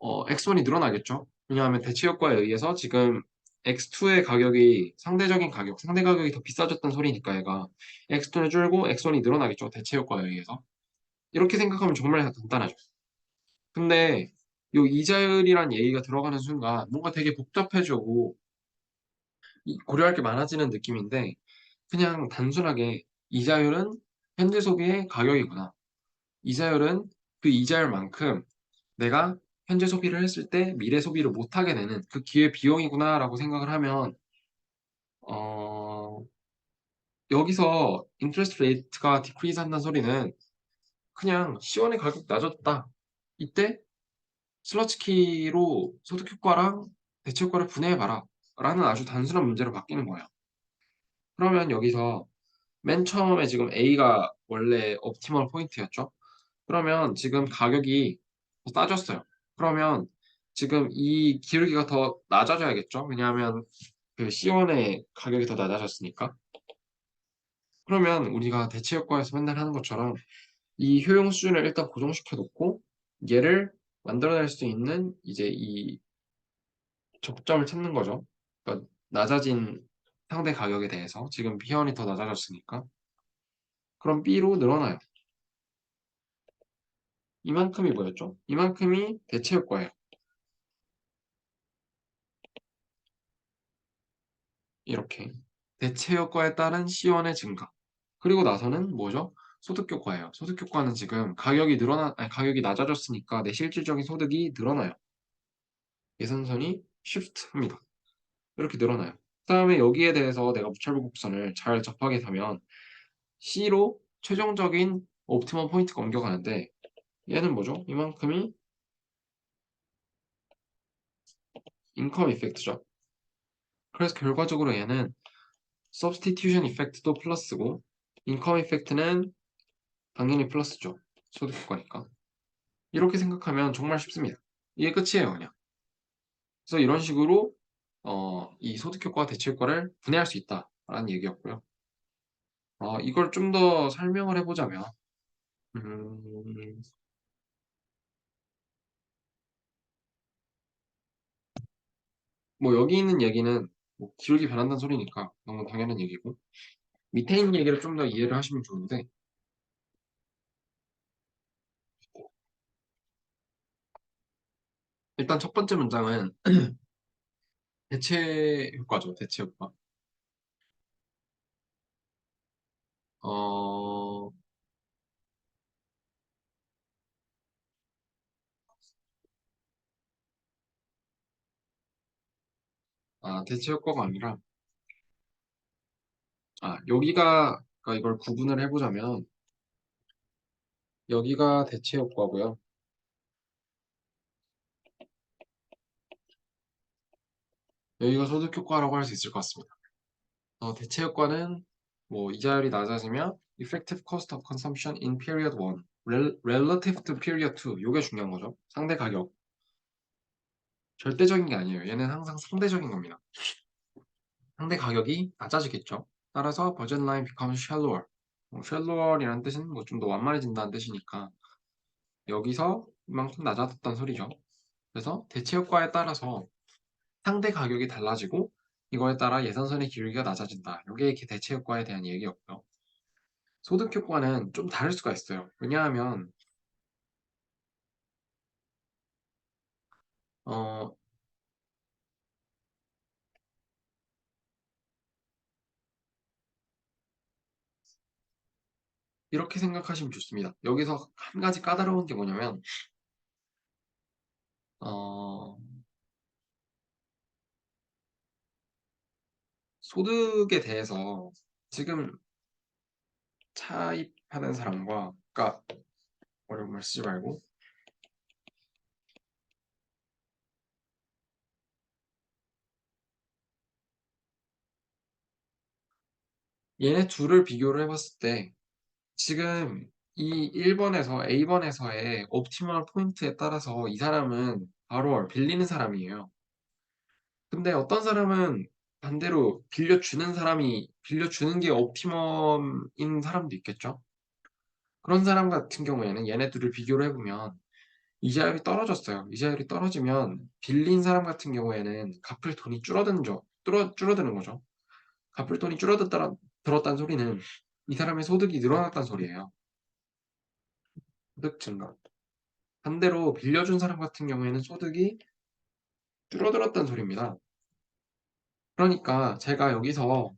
X1이 늘어나겠죠. 왜냐하면 대체 효과에 의해서 지금 X2의 가격이 상대 가격이 더 비싸졌던 소리니까 얘가 X2는 줄고 X1이 늘어나겠죠. 대체 효과에 의해서. 이렇게 생각하면 정말 간단하죠. 근데 요 이자율이란 얘기가 들어가는 순간 뭔가 되게 복잡해지고 고려할 게 많아지는 느낌인데 그냥 단순하게 이자율은 현재 소비의 가격이구나. 이자율은 그 이자율만큼 내가 현재 소비를 했을 때 미래 소비를 못하게 되는 그 기회 비용이구나라고 생각을 하면 어, 여기서 인트레스트 레이트가 디크리즈 한다는 소리는 그냥 시원의 가격 낮아졌다. 이때 슬러치키로 소득 효과랑 대체 효과를 분해해봐라. 라는 아주 단순한 문제로 바뀌는 거예요. 그러면 여기서 맨 처음에 지금 A가 원래 옵티멀 포인트였죠. 그러면 지금 가격이 더 싸졌어요. 그러면 지금 이 기울기가 더 낮아져야겠죠. 왜냐하면 그 C1의 가격이 더 낮아졌으니까. 그러면 우리가 대체 효과에서 맨날 하는 것처럼 이 효용 수준을 일단 고정시켜 놓고 얘를 만들어낼 수 있는 이제 이 적점을 찾는 거죠. 그러니까 낮아진 상대 가격에 대해서 지금 P1이 더 낮아졌으니까 그럼 B로 늘어나요. 이만큼이 뭐였죠? 이만큼이 대체 효과예요. 이렇게 대체 효과에 따른 C1의 증가. 그리고 나서는 뭐죠? 소득 효과예요. 소득 효과는 지금 가격이 가격이 낮아졌으니까 내 실질적인 소득이 늘어나요. 예산선이 shift 합니다. 이렇게 늘어나요. 그다음에 여기에 대해서 내가 무차별곡선을 잘 접하게 되면 C로 최종적인 옵티멈 포인트가 옮겨가는데 얘는 뭐죠? 이만큼이 인컴 이펙트죠. 그래서 결과적으로 얘는 substitution 이펙트도 플러스고 인컴 이펙트는 당연히 플러스죠. 소득 효과니까. 이렇게 생각하면 정말 쉽습니다. 이게 끝이에요, 그냥. 그래서 이런 식으로 이 소득 효과와 대체 효과를 분해할 수 있다라는 얘기였고요. 이걸 좀 더 설명을 해보자면 음, 뭐 여기 있는 얘기는 뭐 기울기 변한다는 소리니까 너무 당연한 얘기고 밑에 있는 얘기를 좀 더 이해를 하시면 좋은데 일단 첫 번째 문장은 대체 효과죠. 대체 효과. 어, 대체 효과가 아니라 여기가 그러니까 이걸 구분을 해보자면 여기가 대체 효과고요. 여기가 소득 효과라고 할 수 있을 것 같습니다. 대체 효과는 뭐 이자율이 낮아지면 effective cost of consumption in period 1 relative to period 2 이게 중요한 거죠. 상대 가격. 절대적인 게 아니에요. 얘는 항상 상대적인 겁니다. 상대 가격이 낮아지겠죠. 따라서 budget line becomes shallower. shallower이라는 뜻은 뭐 좀 더 완만해진다는 뜻이니까 여기서 이만큼 낮아졌다는 소리죠. 그래서 대체 효과에 따라서 상대 가격이 달라지고 이거에 따라 예산선의 기울기가 낮아진다. 이게 대체 효과에 대한 얘기였고요. 소득 효과는 좀 다를 수가 있어요. 왜냐하면 어, 이렇게 생각하시면 좋습니다. 여기서 한 가지 까다로운 게 뭐냐면 어, 소득에 대해서 지금 차입하는 사람과 그러니까 어려운 말 쓰지 말고 얘네 둘을 비교를 해봤을 때 지금 이 1번에서 A번에서의 옵티멀 포인트에 따라서 이 사람은 바로 빌리는 사람이에요. 근데 어떤 사람은 반대로 빌려주는 게 옵티멈인 사람도 있겠죠. 그런 사람 같은 경우에는 얘네 둘을 비교를 해보면 이자율이 떨어졌어요. 이자율이 떨어지면 빌린 사람 같은 경우에는 갚을 돈이 줄어드는 거죠. 갚을 돈이 들었다는 소리는 이 사람의 소득이 늘어났다는 소리예요. 소득 증가. 반대로 빌려준 사람 같은 경우에는 소득이 줄어들었다는 소리입니다. 그러니까 제가 여기서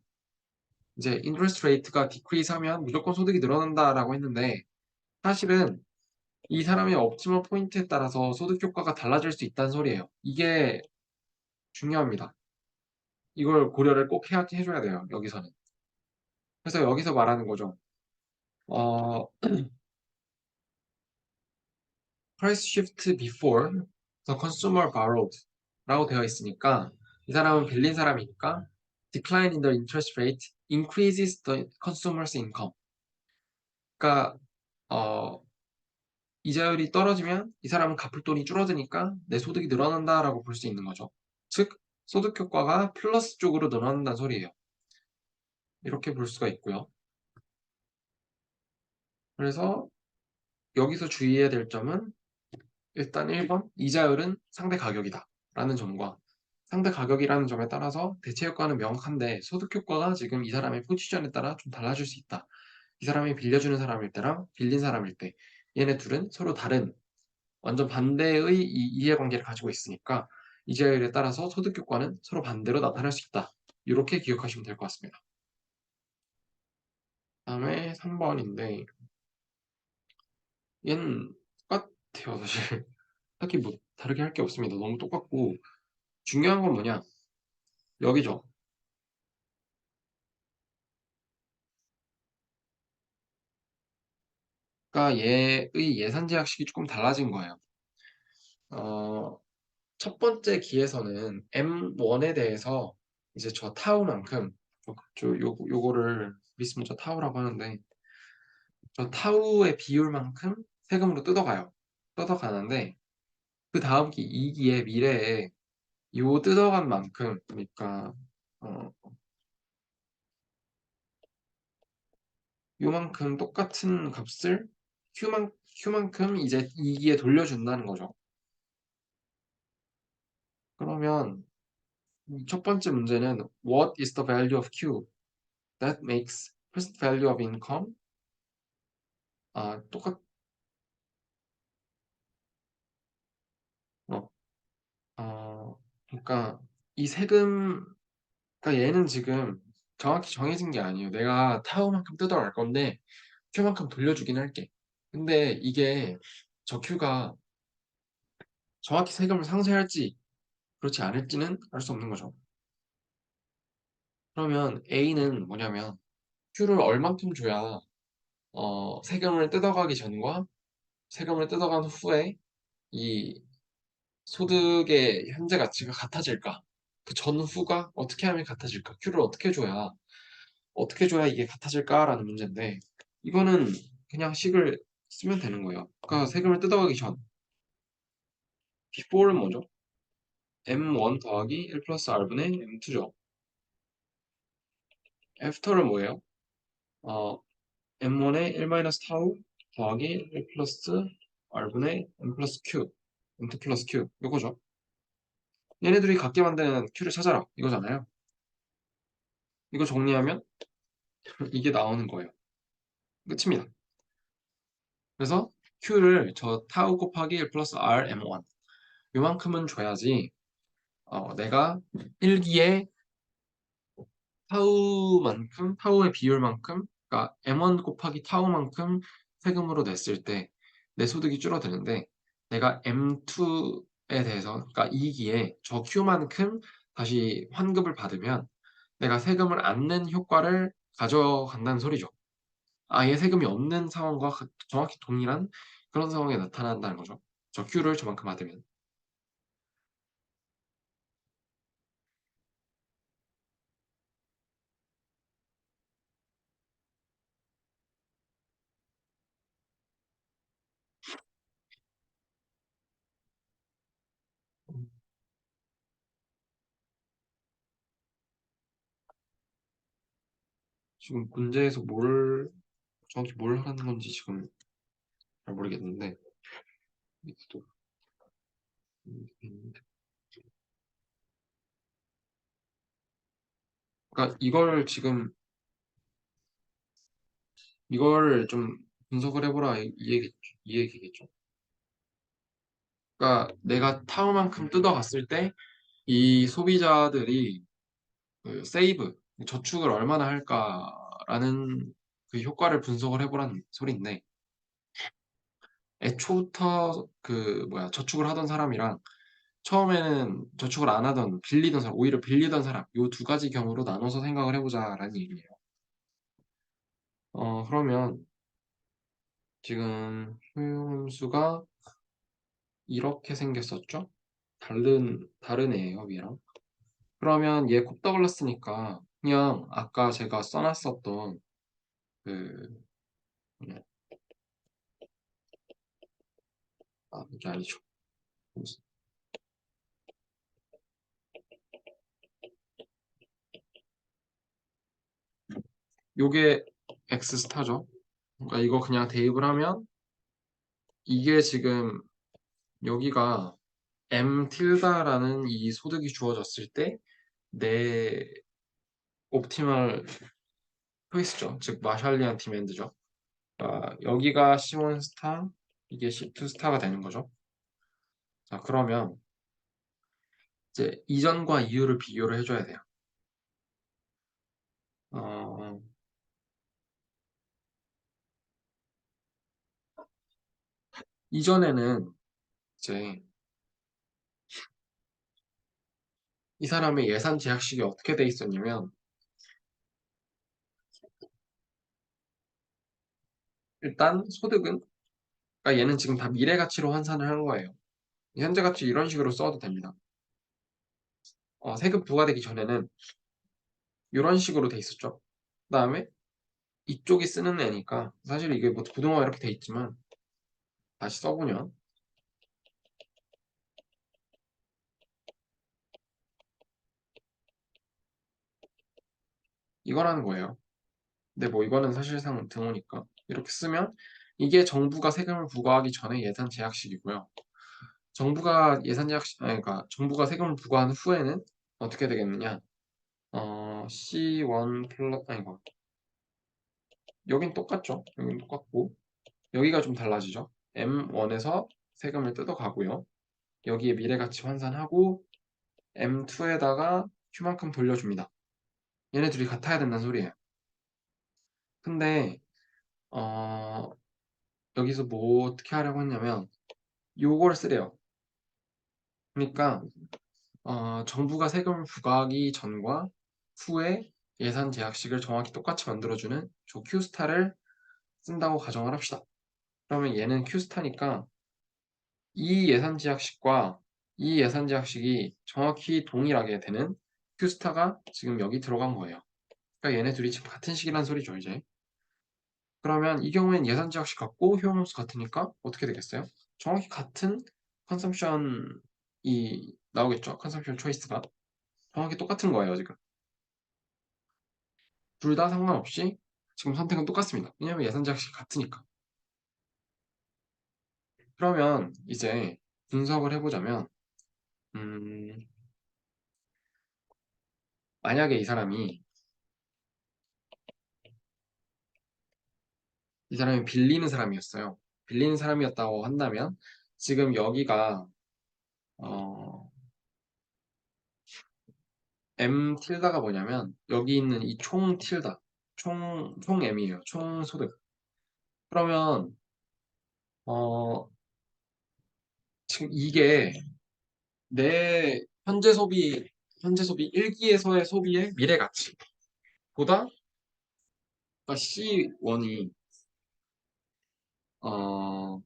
이제 interest rate가 decrease 하면 무조건 소득이 늘어난다라고 했는데 사실은 이 사람의 옵티멀 포인트에 따라서 소득 효과가 달라질 수 있다는 소리예요. 이게 중요합니다. 이걸 고려를 꼭 해줘야 돼요. 여기서는. 그래서 여기서 말하는 거죠. 어, price shift before the consumer borrowed 라고 되어 있으니까 이 사람은 빌린 사람이니까 decline in the interest rate increases the consumer's income. 그러니까 어, 이자율이 떨어지면 이 사람은 갚을 돈이 줄어드니까 내 소득이 늘어난다라고 볼 수 있는 거죠. 즉 소득 효과가 플러스 쪽으로 늘어난다는 소리예요. 이렇게 볼 수가 있고요. 그래서 여기서 주의해야 될 점은 일단 1번 이자율은 상대 가격이다 라는 점과 상대 가격이라는 점에 따라서 대체 효과는 명확한데 소득 효과가 지금 이 사람의 포지션에 따라 좀 달라질 수 있다. 이 사람이 빌려주는 사람일 때랑 빌린 사람일 때 얘네 둘은 서로 다른 완전 반대의 이 이해관계를 가지고 있으니까 이자율에 따라서 소득 효과는 서로 반대로 나타날 수 있다. 이렇게 기억하시면 될 것 같습니다. 다음에 3번인데 얘는 똑같아요 사실. 딱히 뭐 다르게 할 게 없습니다. 너무 똑같고 중요한 건 뭐냐 여기죠. 그러니까 얘의 예산 제약식이 조금 달라진 거예요. 어, 첫 번째 기에서는 M1에 대해서 이제 저 타우만큼 요거를 있으면 저 타우라고 하는데 저 타우의 비율만큼 세금으로 뜯어가요. 뜯어가는데 그 다음 기 2기의 미래에 요 뜯어간 만큼 그러니까 어, 요만큼 똑같은 값을 Q만큼 이제 2기에 돌려준다는 거죠. 그러면 첫 번째 문제는 What is the value of Q that makes present value of income? 아, 어, 그러니까 이 세금, 그러니까 얘는 지금 정확히 정해진 게 아니에요. 내가 타오만큼 뜯어갈 건데 Q만큼 돌려주긴 할게. 근데 이게 저 Q가 정확히 세금을 상쇄할지 그렇지 않을지는 알 수 없는 거죠. 그러면 A는 뭐냐면 Q를 얼만큼 줘야 세금을 뜯어가기 전과 세금을 뜯어간 후에 이 소득의 현재 가치가 같아질까? 그 전후가 어떻게 하면 같아질까? Q를 어떻게 줘야 이게 같아질까라는 문제인데 이거는 그냥 식을 쓰면 되는 거예요. 그러니까 세금을 뜯어가기 전 before는 뭐죠? M1 더하기 1 플러스 R분의 M2죠. after는 뭐예요? M1의 1 마이너스 타우 더하기 1 플러스 R분의 M 플러스 Q M2 플러스 Q 이거죠. 얘네들이 같게 만드는 Q를 찾아라 이거잖아요. 이거 정리하면 이게 나오는 거예요. 끝입니다. 그래서 Q를 저 타우 곱하기 1 플러스 R M1 요만큼은 줘야지 내가 1기에 타우의 비율만큼 그러니까 M1 곱하기 타우만큼 세금으로 냈을 때 내 소득이 줄어드는데 내가 M2에 대해서 그러니까 2기에 저 Q만큼 다시 환급을 받으면 내가 세금을 안 낸 효과를 가져간다는 소리죠. 아예 세금이 없는 상황과 정확히 동일한 그런 상황에 나타난다는 거죠. 저 Q를 저만큼 받으면. 지금 문제에서 정확히 뭘 하는 건지 지금 잘 모르겠는데. 또, 그러니까 이걸 좀 분석을 해보라 이 얘기겠죠. 그러니까 내가 타워만큼 뜯어갔을 때 이 소비자들이 그 세이브, 저축을 얼마나 할까라는 그 효과를 분석을 해보라는 소리인데 애초부터 그 뭐야 저축을 하던 사람이랑 처음에는 저축을 안 하던 빌리던 사람, 오히려 빌리던 사람, 요 두 가지 경우로 나눠서 생각을 해보자라는 얘기예요. 그러면 지금 효용함수가 이렇게 생겼었죠? 다른 애예요, 얘랑. 그러면 얘 곱더글라스니까 그냥 아까 제가 써놨었던 그, 뭐냐, 이게 아니죠. 요게 X 스타죠. 그러니까 이거 그냥 대입을 하면 이게 지금 여기가 M 틸다라는 이 소득이 주어졌을 때 내 옵티멀 초이스죠. 즉 마샬리안 디맨드죠. 여기가 C1 스타, 이게 C2 스타가 되는 거죠. 자, 그러면 이제 이전과 이후를 비교를 해줘야 돼요. 어, 이전에는 이제 이 사람의 예산 제약식이 어떻게 돼 있었냐면 일단 소득은 그러니까 얘는 지금 다 미래 가치로 환산을 한 거예요. 현재 가치 이런 식으로 써도 됩니다. 세금 부과되기 전에는 이런 식으로 돼 있었죠. 그 다음에 이쪽이 쓰는 애니까 사실 이게 뭐 부동화 이렇게 돼 있지만 다시 써보면 이거라는 거예요. 근데 뭐 이거는 사실상 등호니까 이렇게 쓰면 이게 정부가 세금을 부과하기 전에 예산 제약식이고요. 정부가 예산 제약식, 아니, 그러니까 정부가 세금을 부과한 후에는 어떻게 되겠느냐? C1 플러스, 아니고 여긴 똑같죠? 여긴 똑같고 여기가 좀 달라지죠? M1에서 세금을 뜯어가고요. 여기에 미래가치 환산하고 M2에다가 Q만큼 돌려줍니다. 얘네 둘이 같아야 된다는 소리예요. 근데 어, 여기서 뭐 어떻게 하려고 했냐면 요걸 쓰래요. 그러니까 정부가 세금을 부과하기 전과 후에 예산 제약식을 정확히 똑같이 만들어주는 저 Q스타를 쓴다고 가정을 합시다. 그러면 얘는 Q스타니까 이 예산 제약식과 이 예산 제약식이 정확히 동일하게 되는 Q스타가 지금 여기 들어간 거예요. 그러니까 얘네 둘이 지금 같은 식이란 소리죠, 이제. 그러면 이 경우엔 예산 제약식 같고 효용함수 같으니까 어떻게 되겠어요? 정확히 같은 컨섬션이 나오겠죠? 컨섬션 초이스가. 정확히 똑같은 거예요, 지금. 둘 다 상관없이 지금 선택은 똑같습니다. 왜냐하면 예산 제약식 같으니까. 그러면 이제 분석을 해보자면, 음, 만약에 이 사람이 빌리는 사람이었어요. 빌리는 사람이었다고 한다면, 지금 여기가, 어, M 틸다가 뭐냐면, 여기 있는 이 총 틸다, 총 M이에요. 총 소득. 그러면, 어, 지금 이게 내 현재 소비 1기에서의 소비의 미래 가치보다 C1이, 어,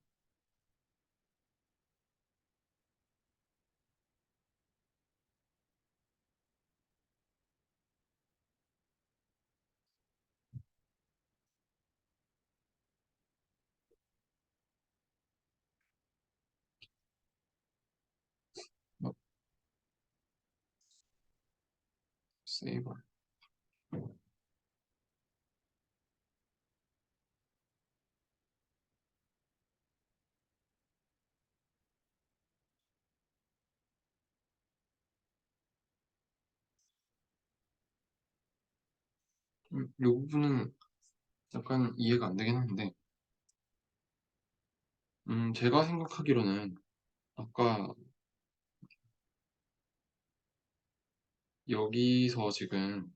뭐, 세이버. 이 부분은 약간 이해가 안 되긴 하는데, 제가 생각하기로는 아까 여기서 지금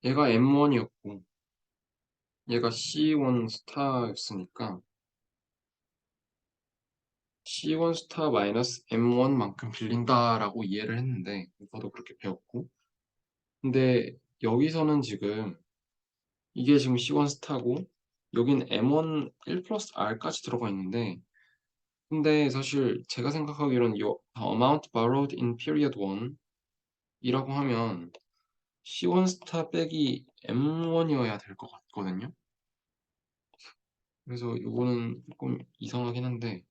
얘가 M1이었고 얘가 C1 스타였으니까 C1 스타 마이너스 M1만큼 빌린다라고 이해를 했는데, 저도 그렇게 배웠고. 근데 여기서는 지금 이게 지금 C1 스타고, 여긴 M1 1 플러스 R까지 들어가 있는데, 근데 사실 제가 생각하기로는 요 amount borrowed in period 1 이라고 하면 C1 스타 빼기 M1이어야 될 것 같거든요. 그래서 요거는 조금 이상하긴 한데,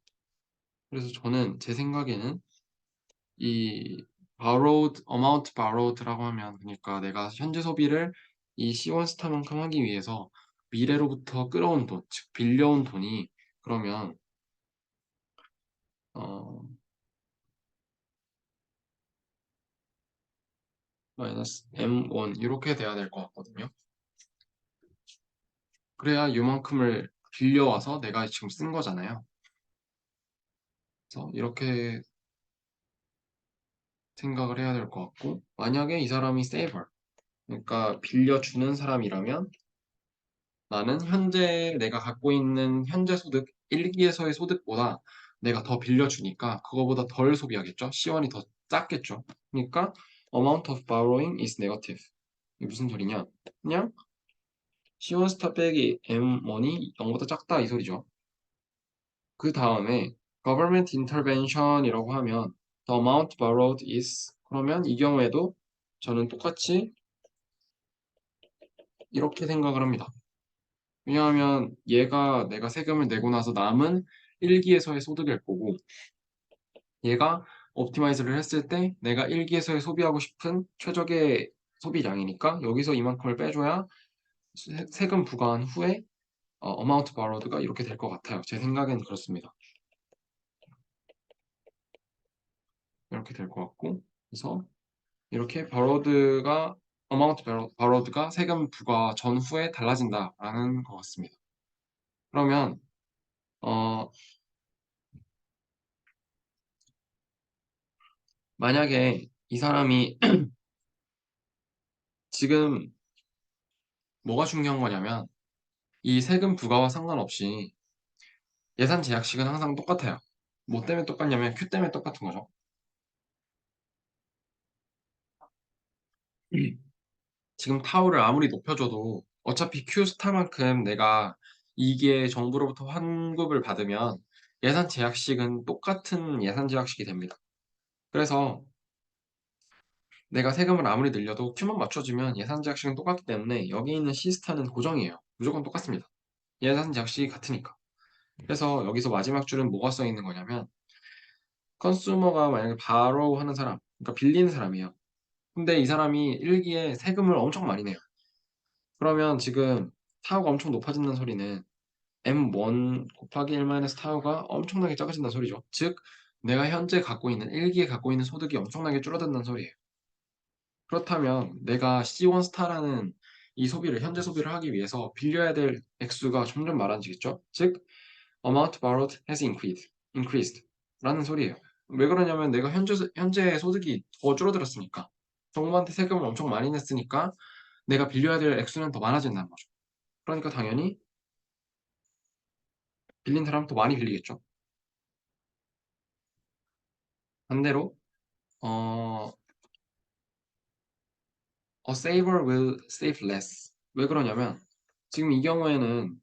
그래서 저는 제 생각에는 이 amount borrowed라고 하면, 그러니까 내가 현재 소비를 이 C1 스타만큼 하기 위해서 미래로부터 끌어온 돈, 즉 빌려온 돈이, 그러면 어 마이너스 M1 이렇게 돼야 될 것 같거든요. 그래야 요만큼을 빌려와서 내가 지금 쓴 거잖아요. 그래서 이렇게 생각을 해야 될 것 같고, 만약에 이 사람이 saver, 그러니까 빌려주는 사람이라면 나는 현재 내가 갖고 있는 현재 소득 1기에서의 소득보다 내가 더 빌려주니까 그거보다 덜 소비하겠죠. C1이 더 작겠죠. 그러니까 amount of borrowing is negative. 이게 무슨 소리냐? 그냥 C1 스타 빼기 M1이 0보다 작다 이 소리죠. 그 다음에 government intervention이라고 하면 the amount borrowed is, 그러면 이 경우에도 저는 똑같이 이렇게 생각을 합니다. 왜냐하면 얘가 내가 세금을 내고 나서 남은 1기에서의 소득일 거고, 얘가 옵티마이즈를 했을 때 내가 1기에서의 소비하고 싶은 최적의 소비량이니까 여기서 이만큼을 빼줘야 세금 부과한 후에 amount borrowed가 이렇게 될 것 같아요. 제 생각엔 그렇습니다. 이렇게 될 것 같고, 그래서 이렇게 amount borrowed가 세금 부과 전후에 달라진다라는 것 같습니다. 그러면 어, 만약에 이 사람이 지금 뭐가 중요한 거냐면, 이 세금 부과와 상관없이 예산 제약식은 항상 똑같아요. 뭐 때문에 똑같냐면 Q 때문에 똑같은 거죠. 지금 타우를 아무리 높여줘도 어차피 Q 스타만큼 내가 이게 정부로부터 환급을 받으면 예산 제약식은 똑같은 예산 제약식이 됩니다. 그래서 내가 세금을 아무리 늘려도 Q만 맞춰주면 예산 제약식은 똑같기 때문에 여기 있는 C 스타는 고정이에요. 무조건 똑같습니다. 예산 제약식이 같으니까. 그래서 여기서 마지막 줄은 뭐가 써 있는 거냐면, 컨슈머가 만약에 바로 하는 사람, 그러니까 빌리는 사람이에요. 근데 이 사람이 일기에 세금을 엄청 많이 내요. 그러면 지금 타우가 엄청 높아진다는 소리는 M1 곱하기 1 마이너스 타우가 엄청나게 작아진다는 소리죠. 즉, 내가 현재 갖고 있는 일기에 갖고 있는 소득이 엄청나게 줄어든다는 소리예요. 그렇다면 내가 C1 스타라는 이 소비를, 현재 소비를 하기 위해서 빌려야 될 액수가 점점 많아지겠죠. 즉, amount borrowed has increased 라는 소리예요. 왜 그러냐면 내가 현재 소득이 더 줄어들었으니까, 정부한테 세금을 엄청 많이 냈으니까 내가 빌려야 될 액수는 더 많아진다는 거죠. 그러니까 당연히 빌린 사람 더 많이 빌리겠죠. 반대로 어, a saver will save less. 왜 그러냐면 지금 이 경우에는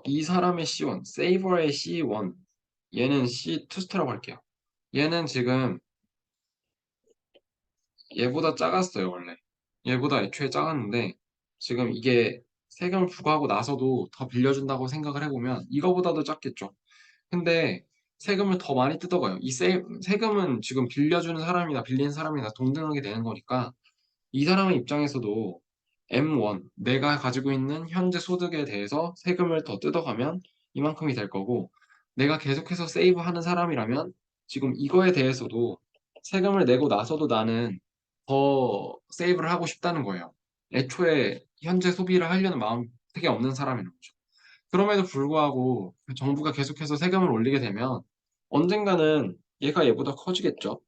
이 사람의 C1, saver의 C1, 얘는 C2 스타라고 할게요. 얘는 지금 얘보다 작았어요, 원래. 얘보다 애초에 작았는데, 지금 이게 세금을 부과하고 나서도 더 빌려준다고 생각을 해보면 이거보다도 작겠죠. 근데 세금을 더 많이 뜯어가요. 세금은 지금 빌려주는 사람이나 빌리는 사람이나 동등하게 되는 거니까 이 사람의 입장에서도 M1, 내가 가지고 있는 현재 소득에 대해서 세금을 더 뜯어가면 이만큼이 될 거고, 내가 계속해서 세이브하는 사람이라면 지금 이거에 대해서도 세금을 내고 나서도 나는 더 세이브를 하고 싶다는 거예요. 애초에 현재 소비를 하려는 마음 되게 없는 사람이라는 거죠. 그럼에도 불구하고 정부가 계속해서 세금을 올리게 되면 언젠가는 얘가 얘보다 커지겠죠.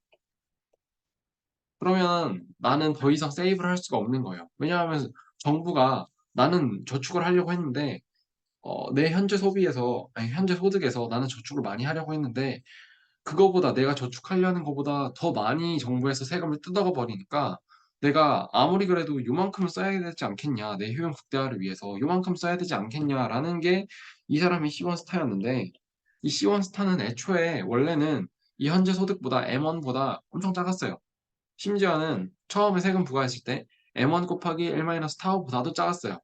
그러면 나는 더 이상 세이브를 할 수가 없는 거예요. 왜냐하면 정부가, 나는 저축을 하려고 했는데 내 현재 소비에서, 아니, 현재 소득에서 나는 저축을 많이 하려고 했는데, 그거보다 내가 저축하려는 것보다 더 많이 정부에서 세금을 뜯어가 버리니까 내가 아무리 그래도 요만큼 써야 되지 않겠냐, 내 효용 극대화를 위해서 요만큼 써야 되지 않겠냐라는 게 이 사람이 C1스타였는데, 이 C1스타는 애초에 원래는 이 현재 소득보다 M1보다 엄청 작았어요. 심지어는 처음에 세금 부과했을 때 M1 곱하기 1-타워보다도 작았어요.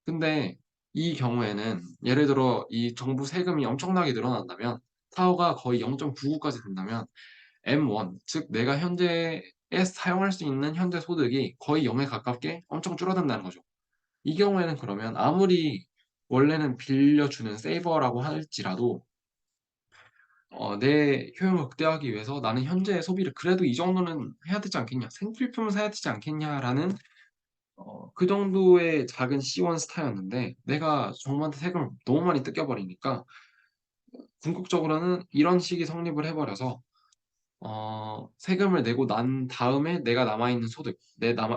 근데 이 경우에는 예를 들어 이 정부 세금이 엄청나게 늘어난다면, 타워가 거의 0.99까지 된다면 M1, 즉 내가 현재에 사용할 수 있는 현재 소득이 거의 0에 가깝게 엄청 줄어든다는 거죠. 이 경우에는 그러면 아무리 원래는 빌려주는 세이버라고 할지라도 내 효용을 극대화하기 위해서 나는 현재의 소비를 그래도 이 정도는 해야 되지 않겠냐, 생필품을 사야 되지 않겠냐라는 그 정도의 작은 C1 스타였는데, 내가 정부한테 세금을 너무 많이 뜯겨버리니까 궁극적으로는 이런 식이 성립을 해버려서 세금을 내고 난 다음에 내가 남아있는 소득,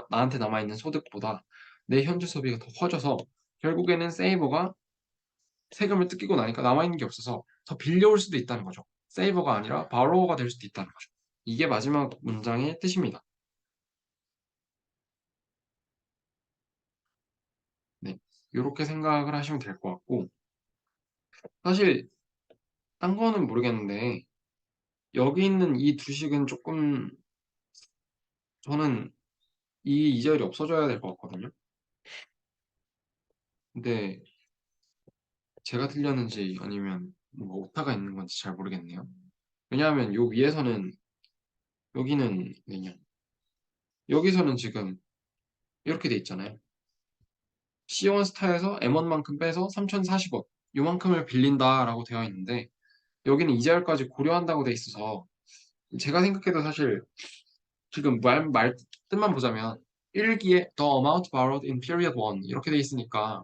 나한테 남아있는 소득보다 내 현재 소비가 더 커져서 결국에는 세이버가 세금을 뜯기고 나니까 남아있는 게 없어서 더 빌려올 수도 있다는 거죠. 세이버가 아니라 바로워가 될 수도 있다는 거죠. 이게 마지막 문장의 뜻입니다. 네. 이렇게 생각을 하시면 될 것 같고, 사실 딴 거는 모르겠는데 여기 있는 이 두 식은 조금, 저는 이 이절이 없어져야 될 것 같거든요. 근데 제가 틀렸는지 아니면 뭐 오타가 있는 건지 잘 모르겠네요. 왜냐하면 요 위에서는, 여기는 뭐냐, 여기서는 지금 이렇게 돼 있잖아요. C1 스타에서 M1만큼 빼서 3,040원 요만큼을 빌린다라고 되어 있는데, 여기는 이자율까지 고려한다고 돼 있어서 제가 생각해도 사실 지금 말 뜻만 보자면 1기에 The amount borrowed in period 1 이렇게 돼 있으니까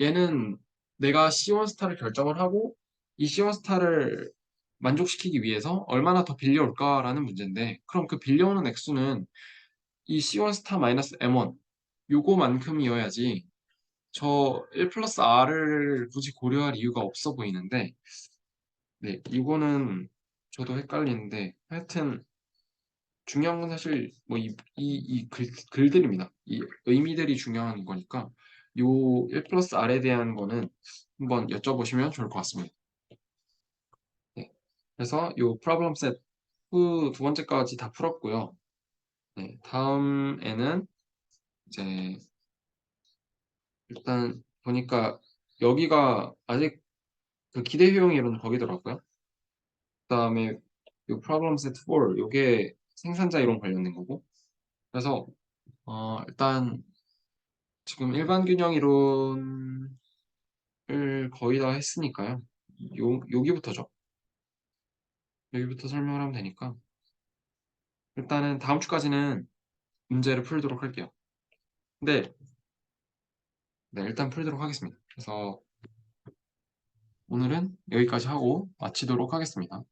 얘는 내가 C1 스타를 결정을 하고 이 C1 스타를 만족시키기 위해서 얼마나 더 빌려올까라는 문제인데, 그럼 그 빌려오는 액수는 이 C1 스타 마이너스 M1 요거만큼이어야지 저 1 플러스 R을 굳이 고려할 이유가 없어 보이는데, 네, 이거는 저도 헷갈리는데 하여튼 중요한 건 사실 뭐 이 글들입니다. 이 의미들이 중요한 거니까 요 1 플러스 R에 대한 거는 한번 여쭤보시면 좋을 것 같습니다. 네. 그래서 요 프로블럼 셋 후 두 번째까지 다 풀었고요. 네, 다음에는 이제 일단 보니까 여기가 아직 그 기대 효용 이론 거기더라고요. 그다음에 요 프로블럼 셋 4 요게 생산자 이론 관련된 거고. 그래서 일단 지금 일반 균형 이론을 거의 다 했으니까요. 여기부터죠. 여기부터 설명을 하면 되니까 일단은 다음 주까지는 문제를 풀도록 할게요. 근데 네, 일단 풀도록 하겠습니다. 그래서 오늘은 여기까지 하고 마치도록 하겠습니다.